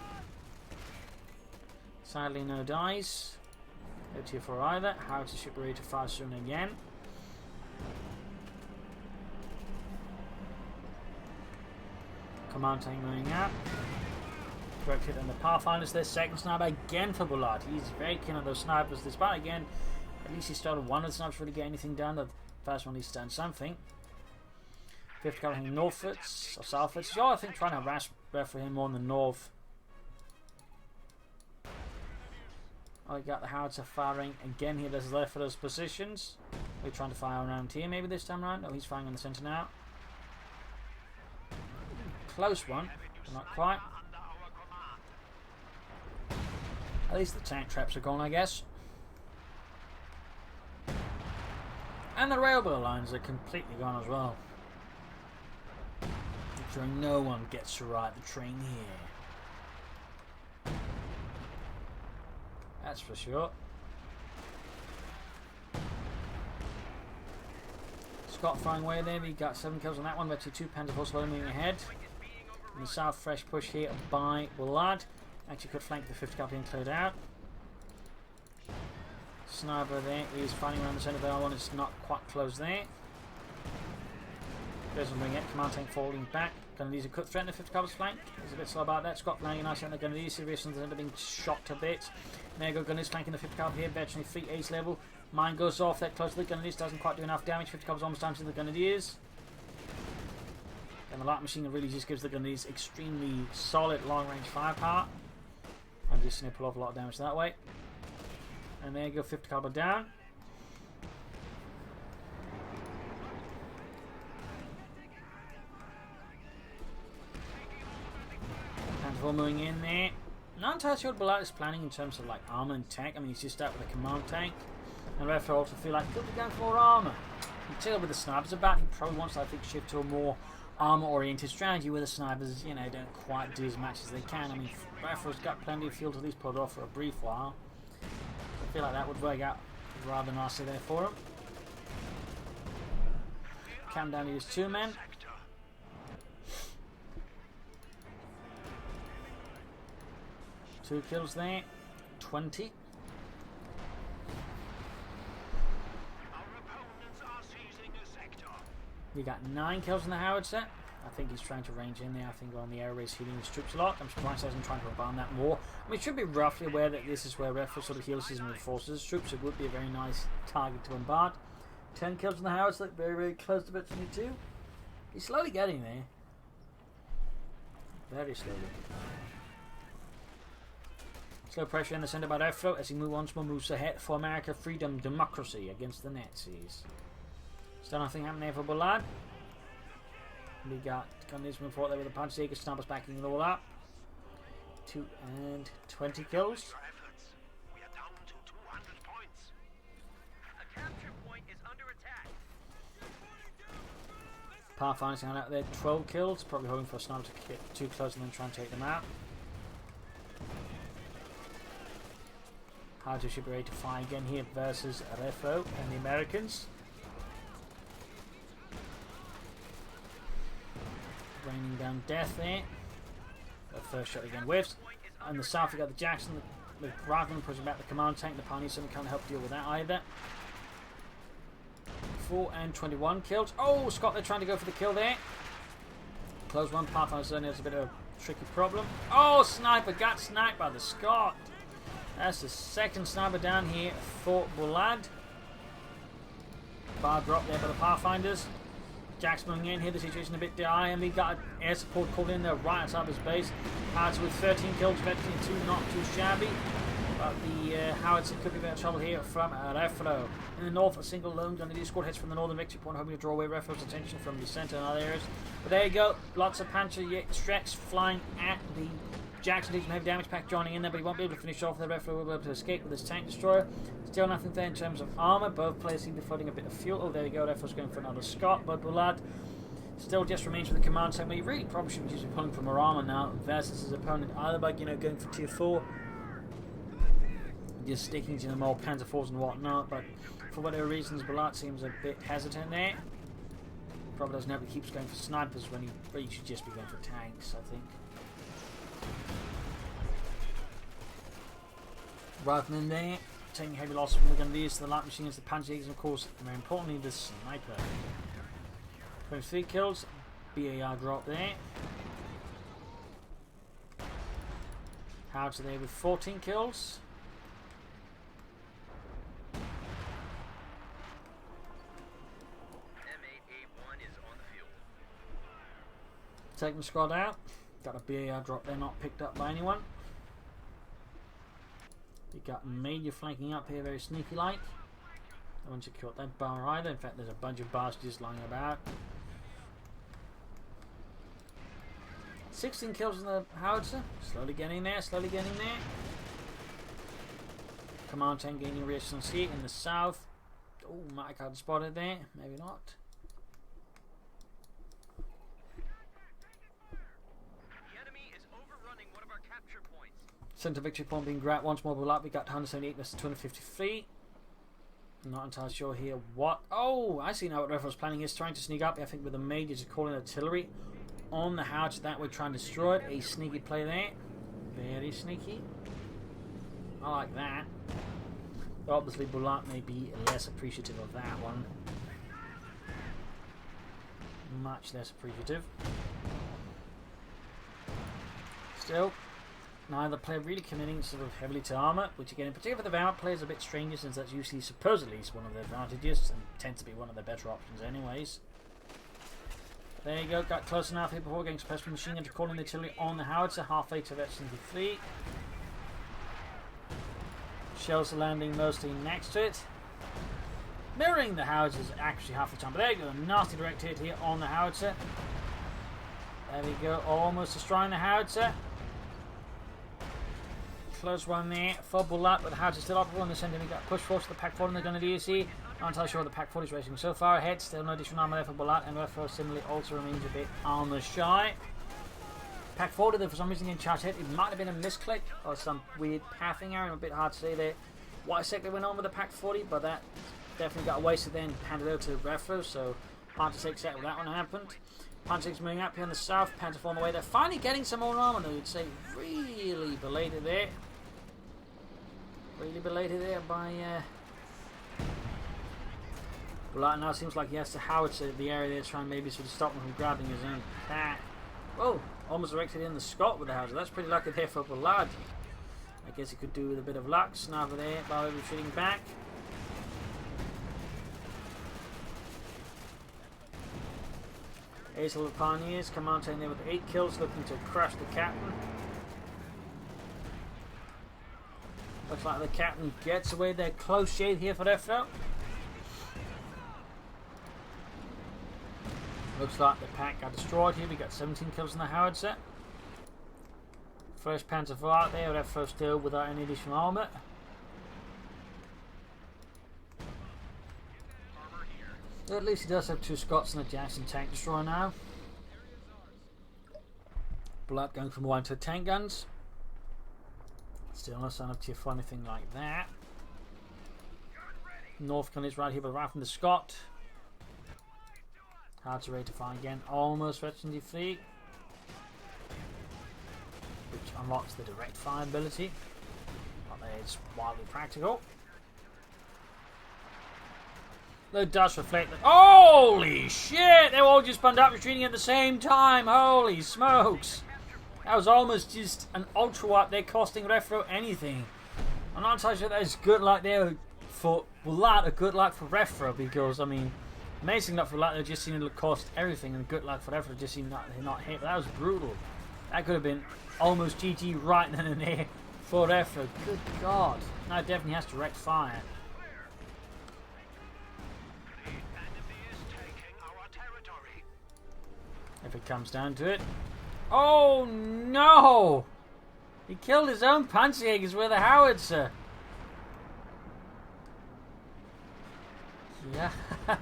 Sadly, no dies. No tier 4 either. How to ship ready to fire soon again. Command tank moving out. Direct hit on the Pathfinders there. Second sniper again for Bulat. He's very keen on those snipers. Despite again, at least he started one of the snipers really get anything done. The first one at least done something. Fifth covering northwards or southwards. So I think trying to harass Refero him more in the north. I got the howitzer firing again here. There's left for those positions. We're trying to fire around here maybe this time around. Oh, he's firing on the centre now. Close one, but not quite. At least the tank traps are gone, I guess. And the railway lines are completely gone as well. Ensuring no one gets to ride the train here. That's for sure. Scott flying away there. We got 7 kills on that one. But 2 Panzer Force moving ahead. In the south, fresh push here by Bulat. Actually could flank the 5th Cavalry and cleared out. Sniper there is fighting around the centre of the R1. It's not quite close there. Doesn't bring it. Command tank falling back. Grenadiers could threaten the 5th Cavalry's flank. He's a bit slow about that. Scott flanking nicely on the Grenadiers. Civilians end up being shot a bit. There you go. Grenadiers flanking the 5th Cavalry here. Veteran fleet ace level. Mine goes off. That close to the Grenadiers. Doesn't quite do enough damage. 5th Cavalry's almost down to the Grenadiers. And the light machine really just gives the Grenadiers extremely solid long range firepower. I'm just going to pull off a lot of damage that way. And there you go, 5th Cavalry down. Panzer moving in there. Not entirely sure what Bulat is planning in terms of like armor and tech. I mean, he's just out with a command tank. And Refero also feel like could be going for more armor. You tell with the snipers about, he probably wants to, I think, shift to a more armor-oriented strategy where the snipers, you know, don't quite do as much as they can. I mean, Refero's got plenty of fuel to at least put it off for a brief while. I feel like that would work out rather nicely there for him. Cam down to his 2 men. Two kills there. 20. We got 9 kills in the howitzer. I think he's trying to range in there. I think on the air race healing his troops a lot. I'm surprised he hasn't tried to rebound that more. I mean, he should be roughly aware that this is where Refero sort of heals his and reinforces his troops. It would be a very nice target to bombard. 10 kills in the howitzer, very, very close to bit 22. He's slowly getting there. Very slowly. Slow pressure in the centre by Refero as he once more moves ahead for America, freedom, democracy against the Nazis. Still nothing happening there for Bulat. We got Grenadiers moving forward there with the Panzerjäger, snipers backing it all up. 2 and 20 kills. We are down to 200 points. A capture point is under attack. Pathfinder's going out there, 12 kills. Probably hoping for a sniper to get too close and then try and take them out. Howitzer should be ready to fire again here versus Refero and the Americans. Raining down death there. The first shot again whiffs. On the south we got the Jackson with Raglan pushing back the command tank. The Pioneer certainly can't help deal with that either. 4 and 21 kills. Oh, Scott, they're trying to go for the kill there. Close one. Pathfinder certainly has a bit of a tricky problem. Oh, sniper got sniped by the Scott. That's the second sniper down here for Bulat. Bar drop there by the Pathfinders. Jack's moving in here, the situation a bit dire, and we got air support called in there right outside his base. Howitzer with 13 kills, veteran 2, not too shabby. But the Howitzer could be a bit of trouble here from Refero. In the north, a single lone gun squad hits from the northern victory point, hoping to draw away Refero's attention from the centre and other areas. But there you go, lots of Panzer Streks flying at the Jackson, taking heavy damage pack joining in there, but he won't be able to finish off. The Refero will be able to escape with his tank destroyer. Still nothing there in terms of armour. Both players seem to be floating a bit of fuel. Oh, there you go. Refero's going for another Scott, but Bulat still just remains with the command tank. But he really probably should be pulling for more armour now versus his opponent, either by going for tier 4, just sticking to the more Panzer 4s and whatnot. But for whatever reasons, Bulat seems a bit hesitant there. Probably doesn't know if he keeps going for snipers when he really should just be going for tanks, I think. Raglan there, taking heavy losses from the Grenadiers, the light machines, the Panzers, and of course, more importantly, the sniper. 23 kills, BAR drop there. Howitzer there with 14 kills. M8A1 is on the field. Taking the squad out. Got a BAR drop there, not picked up by anyone. We got Major flanking up here, very sneaky like. No one secured that bar either. In fact, there's a bunch of bars just lying about. 16 kills on the Howitzer. Slowly getting there, slowly getting there. Command tank gaining resistance here in the south. Oh, might have spotted there. Maybe not. The enemy is overrunning one of our capture points. Centre victory point being grabbed once more. Bulat. We got 178 versus 253. Not entirely sure here what. Oh, I see now what Refero's planning is. Trying to sneak up, I think, with the Major to call in artillery on the Howitzer. That way, trying to destroy it. A sneaky play there. Very sneaky. I like that. But obviously, Bulat may be less appreciative of that one. Much less appreciative. Still, neither player really committing sort of heavily to armour, which again, in particular for the Valorant players, is a bit strange since that's usually supposedly one of their advantages and tends to be one of their better options anyways. There you go, got close enough here before getting special machine gun to call in the artillery on the Howitzer, halfway to F-73. Shells are landing mostly next to it. Mirroring the Howitzers actually half the time, but there you go, a nasty direct hit here on the Howitzer. There we go, almost destroying the Howitzer. Close one there for Bulat, but the Howitzer still up on the centre. We got pushed forward to the Pack 4 and they're going to DC. Not entirely sure the Pack 4 is racing so far ahead. Still no additional armour there for Bulat, and Refero similarly also remains a bit armour shy. Pack 4 did for some reason in charge hit. It might have been a misclick or some weird pathing error. A bit hard to say there what exactly went on with the Pack 40, but that definitely got wasted then handed over to Refero, so hard to say exactly what that one happened. Panzer's moving up here in the south. Panzer 4 on the way. They're finally getting some more armour, though. You'd say really belated there. Really belated there by Bulat. Now it seems like he has to Howitzer the area there, trying maybe sort of stop him from grabbing his own pack. Whoa! Almost directed in the Scot with the Howitzer. That's pretty lucky there for Bulat. I guess he could do with a bit of luck. Sniper there while retreating back. Ace of the Pioneers, command tank there with 8 kills, looking to crush the captain. Looks like the captain gets away there. Close shade here for Refero. Looks like the pack got destroyed here. We got 17 kills in the Howitzer. First Panzer 4 out there. Refero still without any additional armour. At least he does have 2 Scots and a Jackson tank destroyer now. Bulat going from 1 to tank guns. Still no sign of tier 4, anything like that. North gun is right here, but right from the Scot. Hard to ratify again. Almost reaching the fleet, which unlocks the direct fire ability. But that is wildly practical. Though it does reflect that. Holy shit! They all just spun up retreating at the same time. Holy smokes! That was almost just an ultra wipe there, costing Refero anything. I'm not entirely sure that is good luck there for Bulat or good luck for Refero, because I mean, amazing luck for Bulat, they just seen it cost everything, and good luck for Refero just seen not hit. But that was brutal. That could have been almost GG right then and there for Refero. Good God! Now it definitely has direct fire. If it comes down to it. Oh no! He killed his own Panzerjägers with a howitzer. Yeah. I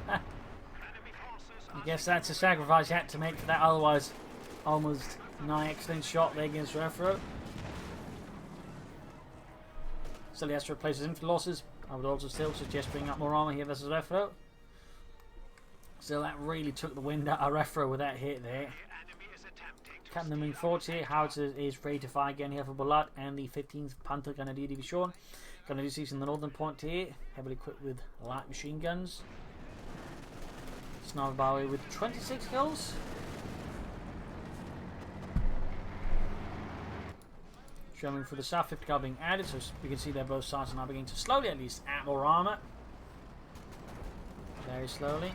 guess that's a sacrifice you had to make for that otherwise almost nigh excellent shot there against Refero. Still he has to replace his infantry losses. I would also still suggest bringing up more armor here versus Refero. Still, that really took the wind out of Refero with that hit there. Captain the main forts here. Howitzer is ready to fire again here for Bulat and the 15th Panther Grenadier Division. Grenadiers in the northern point here, heavily equipped with light machine guns. Sniper Bowie with 26 kills. Showing for the south, 50 cal being added, so we can see that both sides are now beginning to slowly at least add more armour. Very slowly.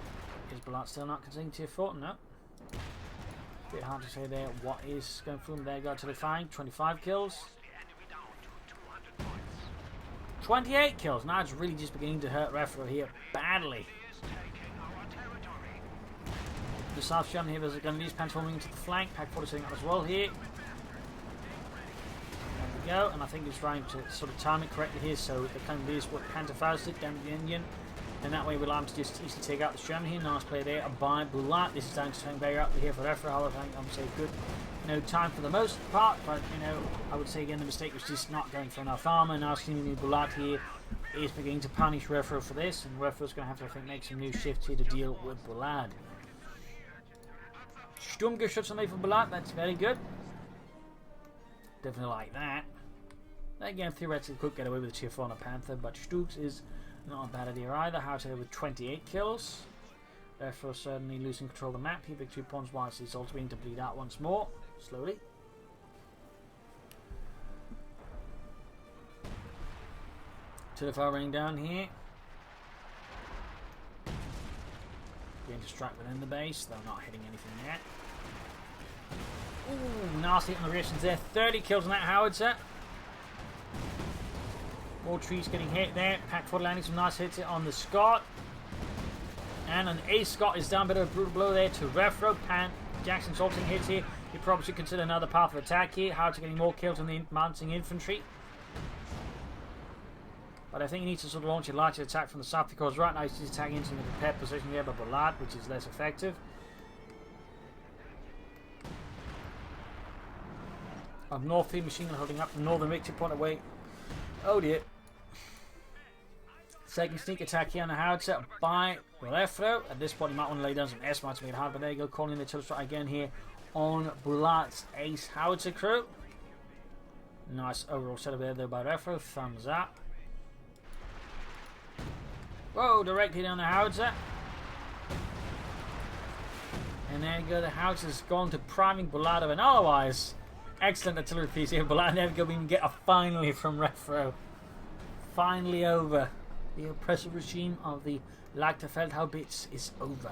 Is Bulat still not continuing tier 4? No. Bit hard to say there what is going through them. There you go, terrifying. 25 kills. 28 kills. Now it's really just beginning to hurt Refero here badly. The South German here, there's going to use transforming into the flank. Pack 40 setting up as well here. There we go. And I think he's trying to sort of time it correctly here, so the kind of is what Intensifies it down to the Indian. And that way we'll allow him to just easily take out the German here. Nice play there by Bulat. This is down to swing very up here for Refero. However, I think I would say good, time for the most part. But I would say again the mistake was just not going for enough armor. Now seemingly Bulat here is beginning to punish Refero for this, and Refero's going to have to, I think, make some new shifts here to deal with Bulat. Sturmgeschütze made for Bulat. That's very good. Definitely like that. Again, theoretically could get away with a tier 4 on a Panther, but Stux is not a bad idea either. Howitzer with 28 kills. Therefore, certainly losing control of the map. He big 2 points whilst he's also being to bleed out once more. Slowly. To the far running down here. Being to strike within the base, though not hitting anything yet. Ooh, nasty on the reactions there. 30 kills on that Howitzer. More trees getting hit there. Pack 4 landing some nice hits on the Scot. And an ace Scot is down. Bit of a brutal blow there to Refero. Jackson's ulting hits here. You probably should consider another path of attack here. Howitzer getting more kills on the mounting infantry. But I think he needs to sort of launch a larger attack from the south, because right now he's just attacking into the prepared position here by Bulat, which is less effective. Up north, the machine gun holding up the northern victory point away. Oh dear. Second sneak attack here on the Howitzer by Refero. At this point, you might want to lay down some S-Mart to make it hard, but there you go, calling the artillery strike again here on Bulat's ace Howitzer crew. Nice overall setup there though by Refero. Thumbs up. Whoa, directly down the Howitzer. And there you go, the Howitzer's gone to priming Bulat of an otherwise excellent artillery piece here. Bulat, there we go, we can get a finally from Refero. Finally over. The oppressive regime of the Feldhaubitz is over.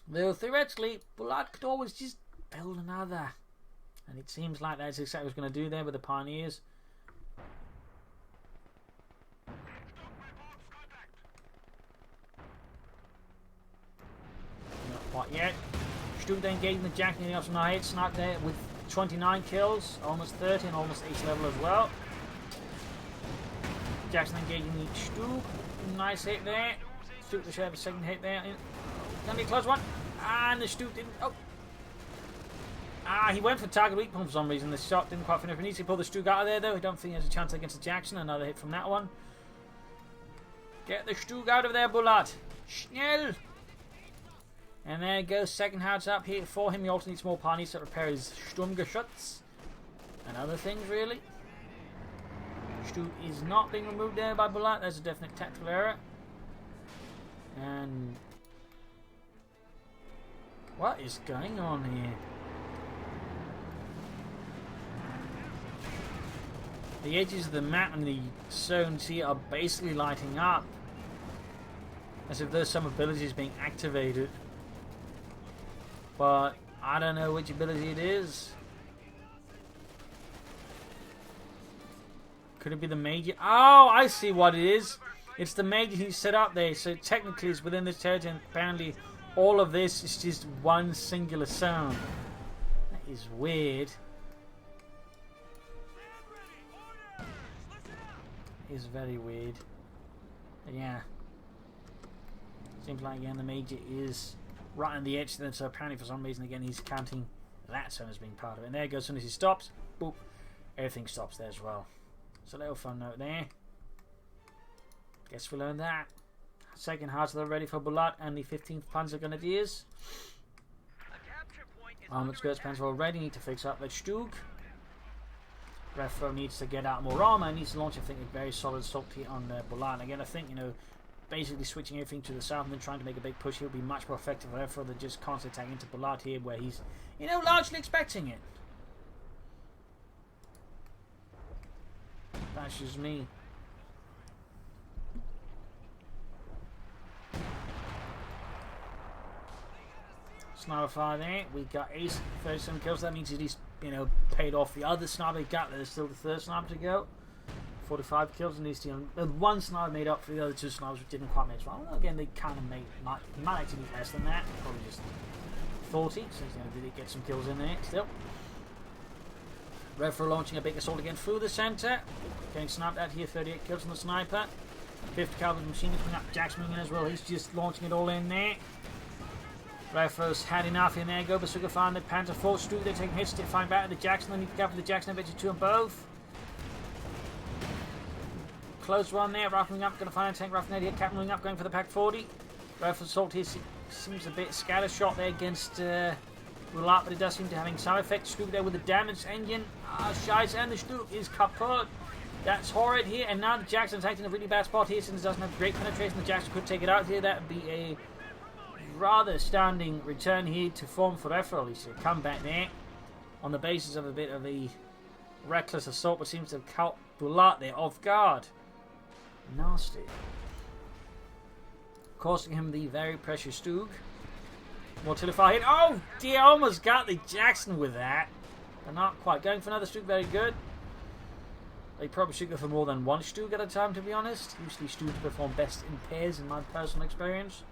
Though theoretically, Bulat could always just build another. And it seems like that's exactly what he's going to do there with the Pioneers. Not quite yet. Stuck engaging the Jack, getting up some hits. Snuck there with 29 kills, almost 30 and almost ace level as well. Jackson engaging the Stuck. Nice hit there. Stuck should have a second hit there. Gonna be a close one. And the Stuck didn't. Oh. He went for target weak point for some reason. The shot didn't quite finish. He needs to pull the Stug out of there, though. I don't think he has a chance against the Jackson. Another hit from that one. Get the Stug out of there, Bulat. Schnell! And there goes. Second house up here for him. He also needs more power. He needs to repair his Sturmgeschütz. And other things, really. Stug is not being removed there by Bulat. There's a definite tactical error. And... what is going on here? The edges of the map and the zones here are basically lighting up. As if there's some abilities being activated. But I don't know which ability it is. Could it be the major? Oh, I see what it is. It's the major he's set up there. So technically it's within this territory, and apparently all of this is just one singular zone. That is weird. It is very weird. But yeah. Seems like again the major is right on the edge then, so apparently for some reason again he's counting that zone as being part of it. And there it goes, as soon as he stops, boop, everything stops there as well. So a little fun note there. Guess we learned that. Second house are ready for Bulat and the 15th Panzer Grenadiers. Armoured skirts panzer already need to fix up that Stug. Refero needs to get out more armor and needs to launch, I think, a very solid assault here on Bulat. And again, I think, you know, basically switching everything to the south and then trying to make a big push here will be much more effective for Refero than just constantly attacking into Bulat here, where he's, you know, largely expecting it. That's just me. Sniper fire there. We got Ace 37 kills. That means he's, you know, paid off the other sniper he got. There's still the third sniper to go. 45 kills, and he's still one sniper made up for the other two snipers which didn't quite make as well. Again, they kind of made, he might actually be less than that. Probably just 40, so he's going to really get some kills in there still. Refero launching a big assault again through the centre. Getting sniped at here, 38 kills on the sniper. 5th cavalry machine coming up, Jackson moving as well. He's just launching it all in there. Refero's had enough in there. Go Bazooka find the Panzer IV Stug. They're taking hits to find back at the Jackson. They need to cover the Jackson. I bet you 2 on both. Close one there. Rifling up, going to find a tank. Rifling here. Captain moving up, going for the Pack 40. Refero's assault here seems a bit scatter shot there against Bulat, but it does seem to having some effect. Stug there with the damaged engine. Scheiße, and the Stug is kaput. That's horrid here. And now the Jackson's acting in a really bad spot here since it doesn't have great penetration. The Jackson could take it out here. That would be a rather astounding return here to form for Refero. He should come back there on the basis of a bit of a reckless assault, but seems to have caught Bulat there off guard. Nasty. Costing him the very precious Stug. Mortilify hit. Oh dear, almost got the Jackson with that. But not quite. Going for another Stug, very good. They probably should go for more than one Stug at a time, to be honest. Usually Stugs perform best in pairs in my personal experience.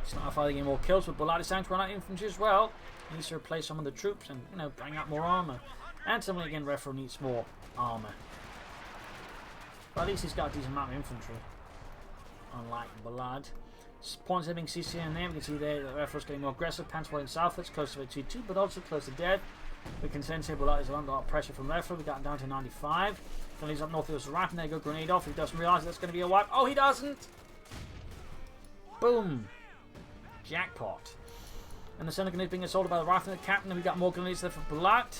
It's not fighting getting more kills, but Bulat is trying to run out infantry as well. He needs to replace some of the troops and, you know, bring out more armour. And suddenly again, Refero needs more armour. But at least he's got a decent amount of infantry. Unlike Bulat. Points having CC in there. We can see there that Refero's getting more aggressive. Pants falling southwards, close to 2-2, but also close to dead. We can sense here Bulat is under a lot of pressure from Refero. We got him down to 95. Then he's up north, there's a right, and there go grenade off. He doesn't realise that's going to be a wipe. Oh, he doesn't! Boom! Jackpot. And the center grenade being assaulted by the rifle and the captain, and we got more grenades there for Bulat.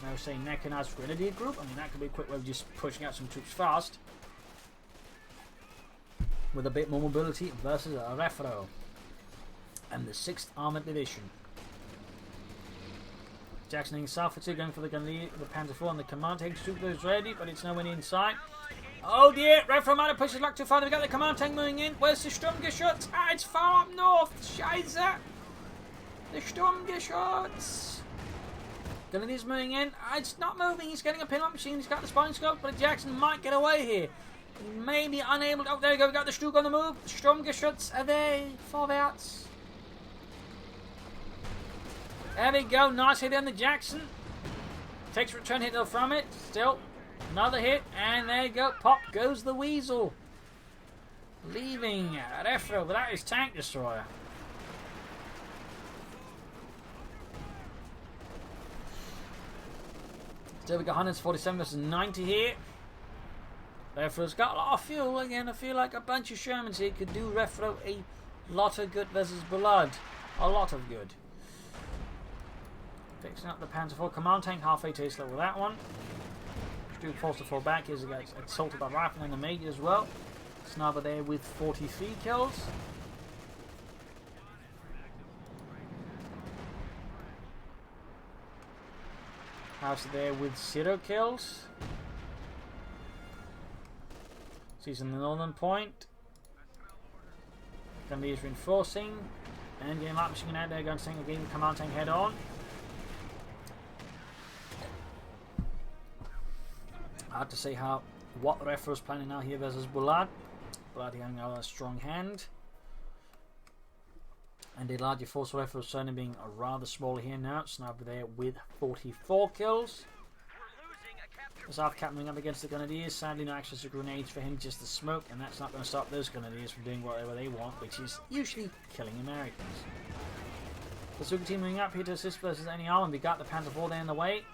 Now we're saying Mechanized Grenadier Group. I mean, that could be a quick way of just pushing out some troops fast. With a bit more mobility versus a Refero. And the 6th Armoured Division. Jackson in south for 2, going for the Panzer IV, and the command tank troop is ready, but it's nowhere in sight. Oh dear, Refero might have pushed his luck too far. We got the command tank moving in. Where's the Sturmgeschütz? Ah, it's far up north. Scheiße. The Sturmgeschütz. Grenadiers moving in. Ah, it's not moving. He's getting a pin-up machine. He's got the spine scope, but Jackson might get away here. Maybe unable to. Oh, there we go. We got the Stug on the move. Sturmgeschütz are there. Vorwärts. There we go. Nice hit on the Jackson. Takes a return hit though from it. Still. Another hit. And there you go. Pop goes the Weasel. Leaving Refero without his tank destroyer. So we got 147 versus 90 here. Refero's got a lot of fuel. Again, I feel like a bunch of Shermans here could do Refero a lot of good versus Bulat. A lot of good. Fixing up the Panzer IV command tank, halfway to his level with that one. Duke forced to fall back. Here's a guy assaulted by rifle and the major as well. Sniper there with 43 kills. House there with 0 kills. Seizing the northern point. Grenadiers reinforcing. And getting light machine out there, going to take again the command tank head on. Hard to say what the Refero is planning now here versus Bulat. Bulat having a strong hand. And the larger force of Refero certainly being a rather smaller here now. Sniper there with 44 kills. The South Cap moving up against the Grenadiers. Sadly no access to grenades for him, just the smoke, and that's not going to stop those Grenadiers from doing whatever they want, which is usually killing Americans. The Super team moving up here to assist versus any armor. We got the Panzer IV there in the way.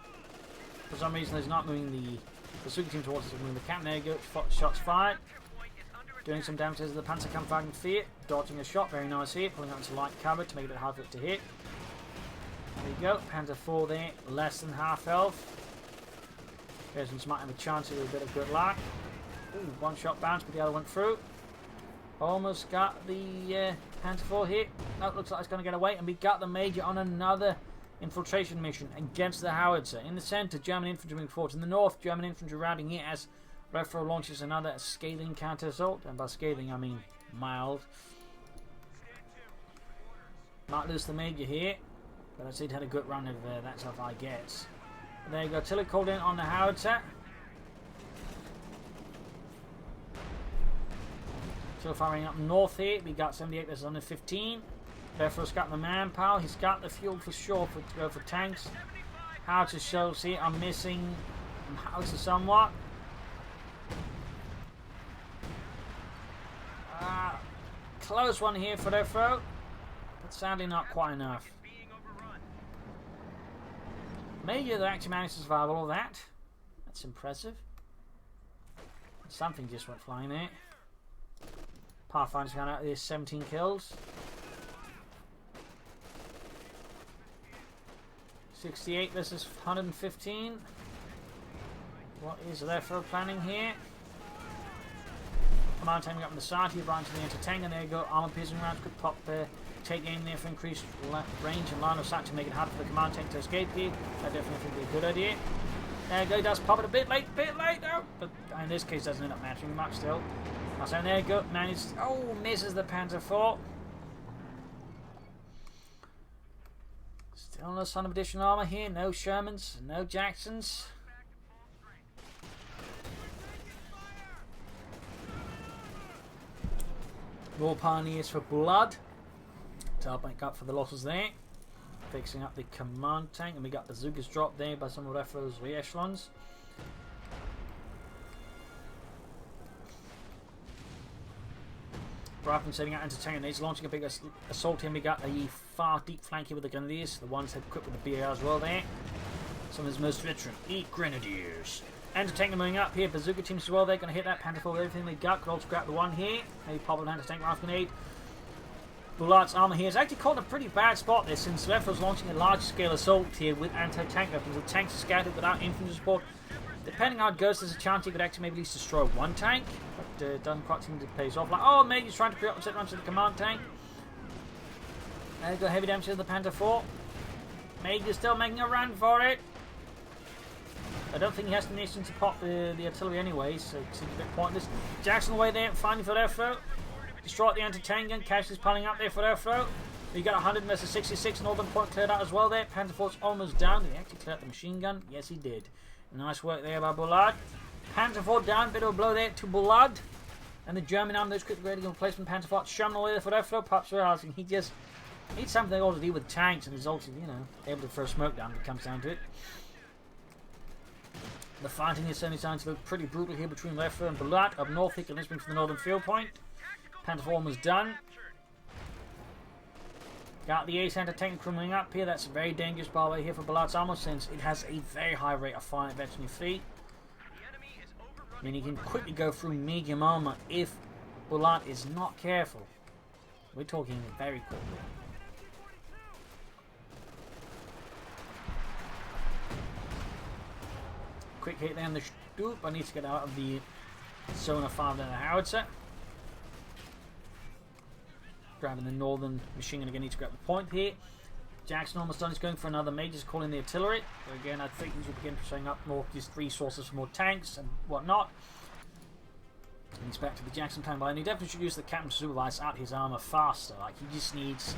For some reason he's not moving the Super team towards us, moving the Cap. There you go, shots fired. Doing some damage to the Panzerkampfwagen Fiat, dodging a shot, very nice here, pulling out into light cover to make it a bit hard for it to hit. There you go, Panzer IV there, less than half health. Pearson's might have a chance here with a bit of good luck. Ooh, one shot bounce, but the other went through. Almost got the Panzer IV hit. No, looks like it's going to get away, and we got the Major on another infiltration mission against the howitzer. In the centre, German infantry moving forward. In the north, German infantry routing here as Refero launches another scathing counter-assault, and by scathing I mean mild. Might lose the Major here, but I said had a good run of that's how far I gets. But there you go, Tilly called in on the howitzer. Still firing up north here, we got 78 versus 115. Refero's got the manpower, he's got the fuel for sure to go for tanks. Howitzer shells here are missing howitzer somewhat. Close one here for Refero, but sadly not quite enough. Major that actually managed to survive all of that. That's impressive. Something just went flying there. Pathfinder's gone out there, 17 kills. 68 versus 115. What is Refero planning here? Command tank up on the side here, right into the anti-tank, and there you go. Armor piercing rounds could pop take aim there for increased range and line of sight to make it harder for the command tank to escape here. That definitely would be a good idea. There you go, he does pop it a bit late though, but in this case doesn't end up mattering much still. So there you go, managed, misses the Panzer IV. Still no sign of additional armor here, no Shermans, no Jacksons. More Pioneers for Bulat to help make up for the losses there. Fixing up the command tank, and we got bazookas dropped there by some of Refero's re-echelons. Rather than setting out anti-tank, he's launching a big assault here. We got a far deep flank here with the Grenadiers, the ones that equipped with the BAR as well there. Some of his most veteran Grenadiers. Anti-tank moving up here, bazooka teams as well, they're going to hit that Panzer IV with everything they got. Could also grab the one here, maybe pop an anti-tank rifle grenade. Bulat's armor here is actually caught in a pretty bad spot there, since Refero's launching a large-scale assault here with anti-tank weapons. The tanks are scattered without infantry support. Depending how it goes, there's a chance he could actually maybe at least destroy one tank, but it doesn't quite seem to pay off. Like, maybe he's trying to set runs to the command tank. There you go, heavy damage to the Panzer IV. Major's still making a run for it. I don't think he has the mission to pop the artillery anyway, so it seems a bit pointless. Jackson away there, finally for Refero. Destroyed the anti-tank gun, casualties piling up there for Refero. We got 100 versus 66, northern point cleared out as well there. Panzer IV's almost down. Did he actually clear out the machine gun? Yes, he did. Nice work there by Bulat. Panzer IV down, bit of a blow there to Bulat. And the German arm, those quick grading replacement Panzer IV, shoving away there for Refero. Perhaps realizing he just needs something to deal with tanks, and he's also, able to throw smoke down if it comes down to it. The fighting is certainly starting to look pretty brutal here between Refero and Bulat. Up north, he can listening from the northern field point. Panzer IV almost done. Got the ace anti-tank coming up here. That's a very dangerous bar right here for Bulat's armor since it has a very high rate of fire and veteran fleet. I mean, he can quickly go through medium armor if Bulat is not careful. We're talking very quickly. Quick hit there on the stoop. I need to get out of the zone of fire than a howitzer. Grabbing the northern machine gun again. Need to grab the point here. Jackson almost done. He's going for another major. He's calling the artillery. But again, I think these will begin showing up more just resources for more tanks and whatnot. And he's back to the Jackson plan. But he definitely should use the captain to supervise out his armor faster. Like, he just needs,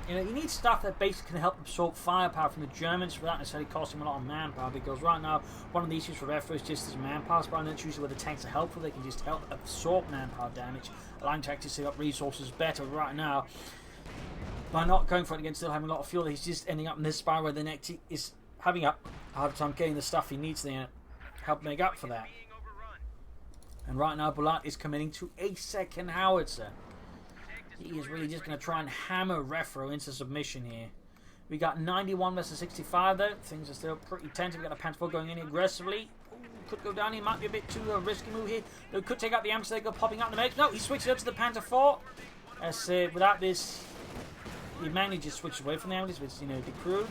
you know, he needs stuff that basically can help absorb firepower from the Germans without necessarily costing him a lot of manpower. Because right now, one of the issues for Refero is just his manpower. But that's usually where the tanks are helpful. They can just help absorb manpower damage, allowing tanks to save up resources better. Right now, by not going for it against still having a lot of fuel, he's just ending up in this spiral where the next is having a hard time getting the stuff he needs there to help make up for that. And right now, Bulat is committing to a second howitzer. He is really just going to try and hammer Refero into submission here. We got 91 versus 65 though. Things are still pretty tense. We got a Panther 4 going in aggressively. Ooh, could go down here. Might be a bit too risky move here. They could take out the Amps. They go popping out in the mix. No, he switched up to the Panther 4. As without this, he mainly just switched away from the Amps, which, you know, decrewed.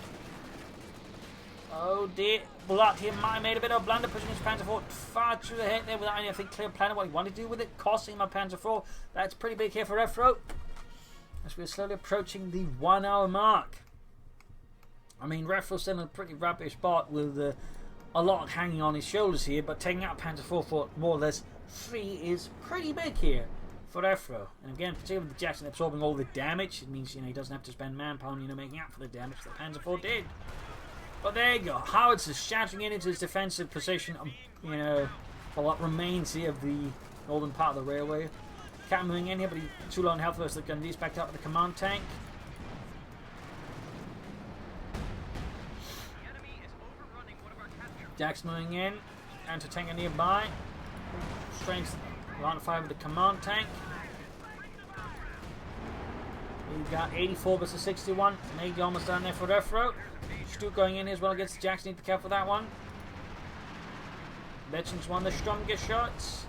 Oh dear. Bulat here might have made a bit of a blunder, pushing his Panther 4 far to the head there without any, I think, clear plan of what he wanted to do with it, costing him a Panther 4. That's pretty big here for Refero. As we're slowly approaching the 1 hour mark. I mean, Refero's still in a pretty rubbish spot with a lot hanging on his shoulders here, but taking out Panther 4 for more or less 3 is pretty big here for Refero. And again, particularly with the Jackson absorbing all the damage, it means, you know, he doesn't have to spend manpower, you know, making up for the damage that Panther 4 did. But there you go. Howard's is shattering it into his defensive position, you know, for what remains here of the northern part of the railway. Cat moving in here, but he's too low on health versus the gun. He's backed up with the command tank. Jack's moving in. Anti-tanker nearby. Strength line of fire with the command tank. We've got 84 versus 61. Maybe almost down there for Refero. Stu going in as well against Jackson. Need to be careful with that one. Veterans one of the strongest shots.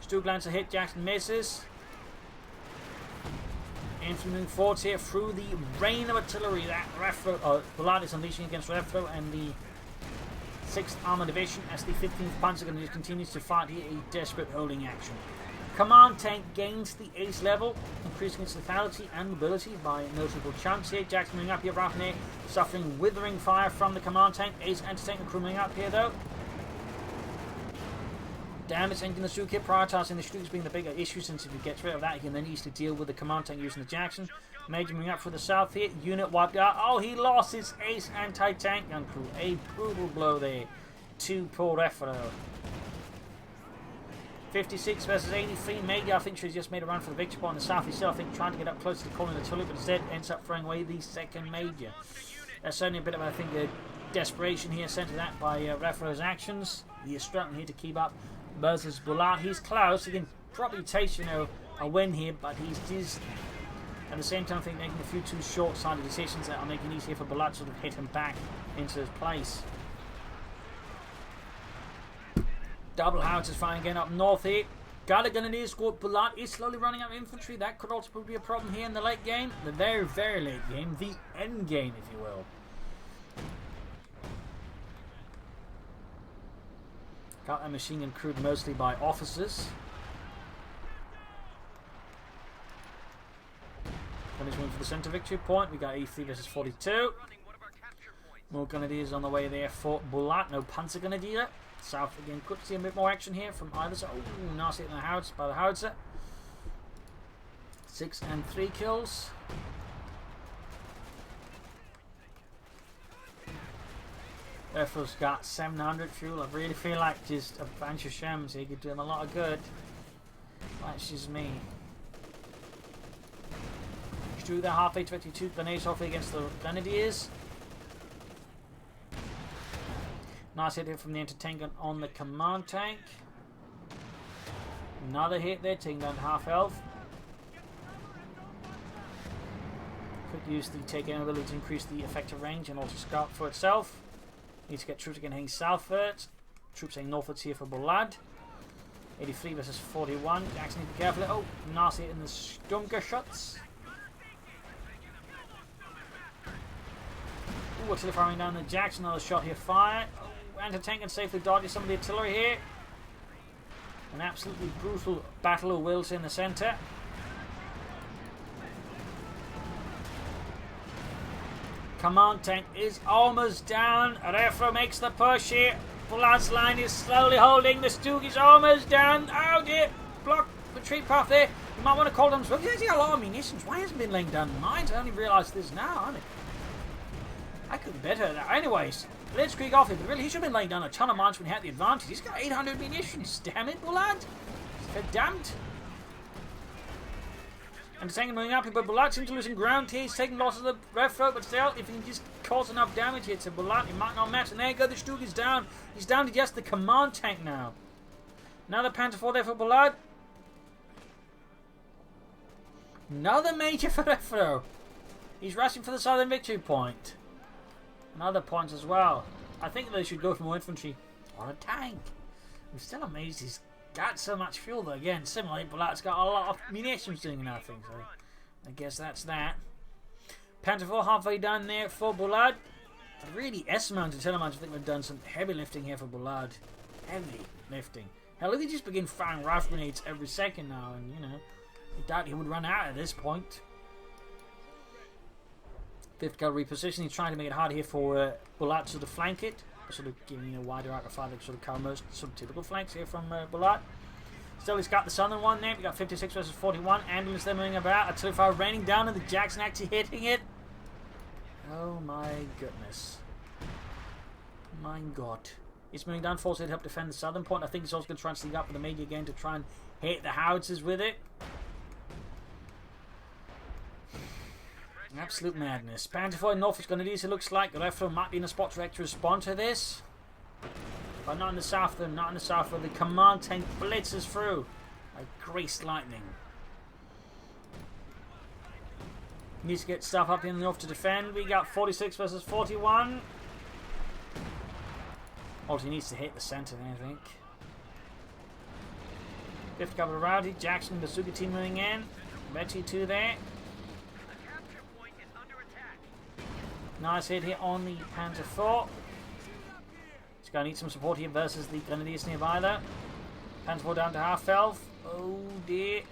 Stu glances a hit. Jackson misses. Infantry moving forwards here through the rain of artillery that Bulat is unleashing against Refero and the 6th Armored Division as the 15th Panzer just continues to fight here a desperate holding action. Command tank gains the ace level, increasing its lethality and mobility by notable chunks here. Jackson moving up here, Raffinet suffering withering fire from the command tank. Ace anti-tank crew moving up here though. Damage engine the Stu kit, prioritizing the Stu's being the bigger issue since if he gets rid of that he can then easily deal with the command tank using the Jackson. Major moving up for the south here, unit wiped out. Oh, he lost his ace anti-tank gun crew. A brutal blow there to poor Refero. 56 versus 83. Major, I think she's just made a run for the victory point in the south. He's still, I think, trying to get up close to calling the Tulip, but instead ends up throwing away the second Major. There's certainly a bit of, I think, a desperation here sent to that by Refero's actions. He is struggling here to keep up versus Bulat. He's close. He can probably taste, you know, a win here, but he's just at the same time, I think, making a few too short-sighted decisions that are making it easier for Bulat to sort of hit him back into his place. Double howitzers firing again up north here. Got a gun in his squad. Bulat is slowly running out of infantry. That could also be a problem here in the late game. The very, very late game. The end game, if you will. Got a machine gun crewed mostly by officers. Gunners moving for the centre victory point. We got 83 versus 42. More Grenadiers on the way there for Bulat. No Panzer Grenadier. South again. Could see a bit more action here from either side. Oh, nasty hit by the howitzer. 6 and 3 kills. Refero's got 700 fuel. I really feel like just a bunch of shams here could do him a lot of good. That's just me. Through the half 822 grenades off against the Grenadiers. Nice hit here from the anti-tank gun on the command tank. Another hit there, taking down half health. Quick Use the takedown ability to increase the effective range and also scout for itself. Need to get troops again heading southwards. Troops heading northwards here for Bulat. 83 versus 41. Jackson need to be careful. Oh, nasty in the Stunker shots. Ooh, artillery firing down the Jackson. Another shot here fired. Oh, anti-tank can safely dodge some of the artillery here. An absolutely brutal battle of wills in the centre. Command tank is almost down. Refero makes the push here. Bulat's line is slowly holding. The Stug is almost down. Oh dear. Block retreat path there. You might want to call them. He's actually got a lot of munitions. Why hasn't been laying down mines? I only realised this now, haven't I could be better at that. Anyways, Blitzkrieg off him. But really, he should have been laying down a ton of mines when he had the advantage. He's got 800 munitions. Damn it, Bulat. He's damned. And taking moving up, but Bulat seems to losing ground here. He's taking losses of the Refero, but still, if he can just cause enough damage here to Bulat, he might not match. And there you go, the Stug is down. He's down to just the command tank now. Another Panther 4 there for Bulat. Another major for Refero. He's rushing for the southern victory point. Another point as well. I think they should go for more infantry or a tank. I'm still amazed he's got so much fuel though. Again, similarly, Bulat's got a lot of munitions doing nothing, so I guess that's that. Panther 4 halfway done there for Bulat. Really, S-mount and Telemount, I think they've done some heavy lifting here for Bulat. Heavy lifting. Hell, if they just begin firing rifle grenades every second now, and you know, I doubt he would run out at this point. 5th Cavalry positioning, trying to make it hard here for Bulat to sort of flank it. Sort of giving a wider arc of fire that sort of cover most sort of typical flanks here from Bulat. Still, he's got the southern one there. We got 56 versus 41. Ambulance there moving about. Artillery fire raining down, and the Jackson actually hitting it. Oh my goodness. My God. He's moving down force to help defend the southern point. I think he's also going to try and sneak up with the major again to try and hit the howitzers with it. Absolute madness. Panther 4 in North is going to do this, it looks like. Refero might be in a spot to respond to this. But not in the south, though. Not in the south, where the command tank blitzes through like greased lightning. Needs to get stuff up in the north to defend. We got 46 versus 41. Also, he needs to hit the centre there, I think. 5th Cavalry Rowdy. Jackson, the Bazooka team moving in. Betty 2 there. Nice hit here on the Panther 4. He's going to need some support here versus the Grenadiers nearby though. Panther 4 down to half health. Oh dear.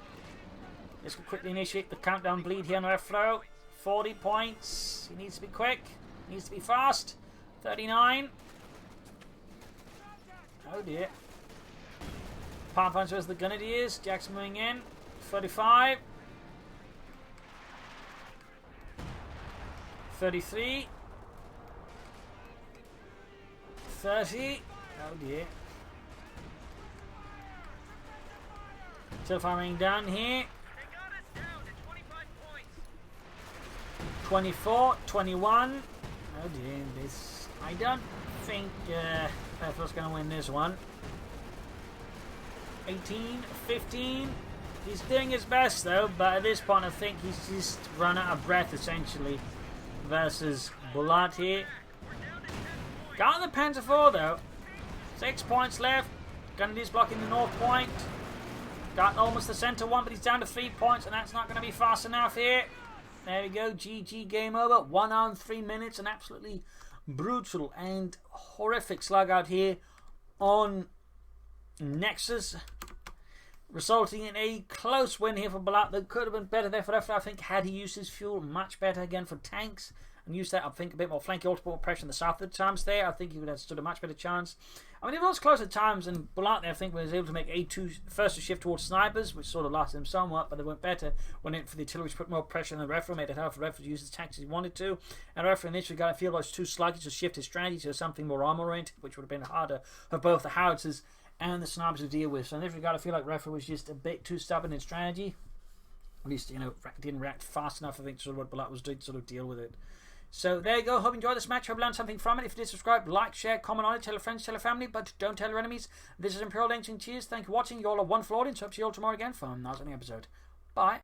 Let's quickly initiate the countdown bleed here on Refero. 40 points. He needs to be quick. He needs to be fast. 39. Oh dear. Pathfinders versus the Grenadiers. Jackson moving in. 35. 33. 30. Oh dear. Still firing down here. 24, 21. Oh dear, this. I don't think Refero's going to win this one. 18, 15. He's doing his best though, but at this point I think he's just run out of breath essentially versus Bulat here. Got the Panther 4 though. 6 points left. Grenadiers blocking the north point. Got almost the centre one, but he's down to 3 points, and that's not going to be fast enough here. There we go. GG, game over. 1 hour and 3 minutes. An absolutely brutal and horrific slug out here on Nexus, resulting in a close win here for Bulat. That could have been better there for Refero, I think, had he used his fuel much better again for tanks and used that, I think, a bit more flanky ultimate pressure in the south at times there. I think he would have stood a much better chance. I mean, it was close at times, and Bulat there, I think, was able to make A2 first to shift towards snipers, which sort of lasted him somewhat, but they went better when it for the artillery to put more pressure on the Refero, made it hard for Refero to use his tactics he wanted to. And Refero in this regard, I feel like was too sluggish to shift his strategy to something more armor oriented, which would have been harder for both the howitzers and the snipers to deal with. So in this regard, I feel like Refero was just a bit too stubborn in strategy. At least, you know, didn't react fast enough, I think, to sort of what Bulat was doing to sort of deal with it. So there you go. Hope you enjoyed this match. Hope you learned something from it. If you did, subscribe, like, share, comment on it, tell your friends, tell your family, but don't tell your enemies. This is Imperial Ancient Cheers. Thank you for watching. You all are a wonderful audience. Hope to see you all tomorrow again for another episode. Bye.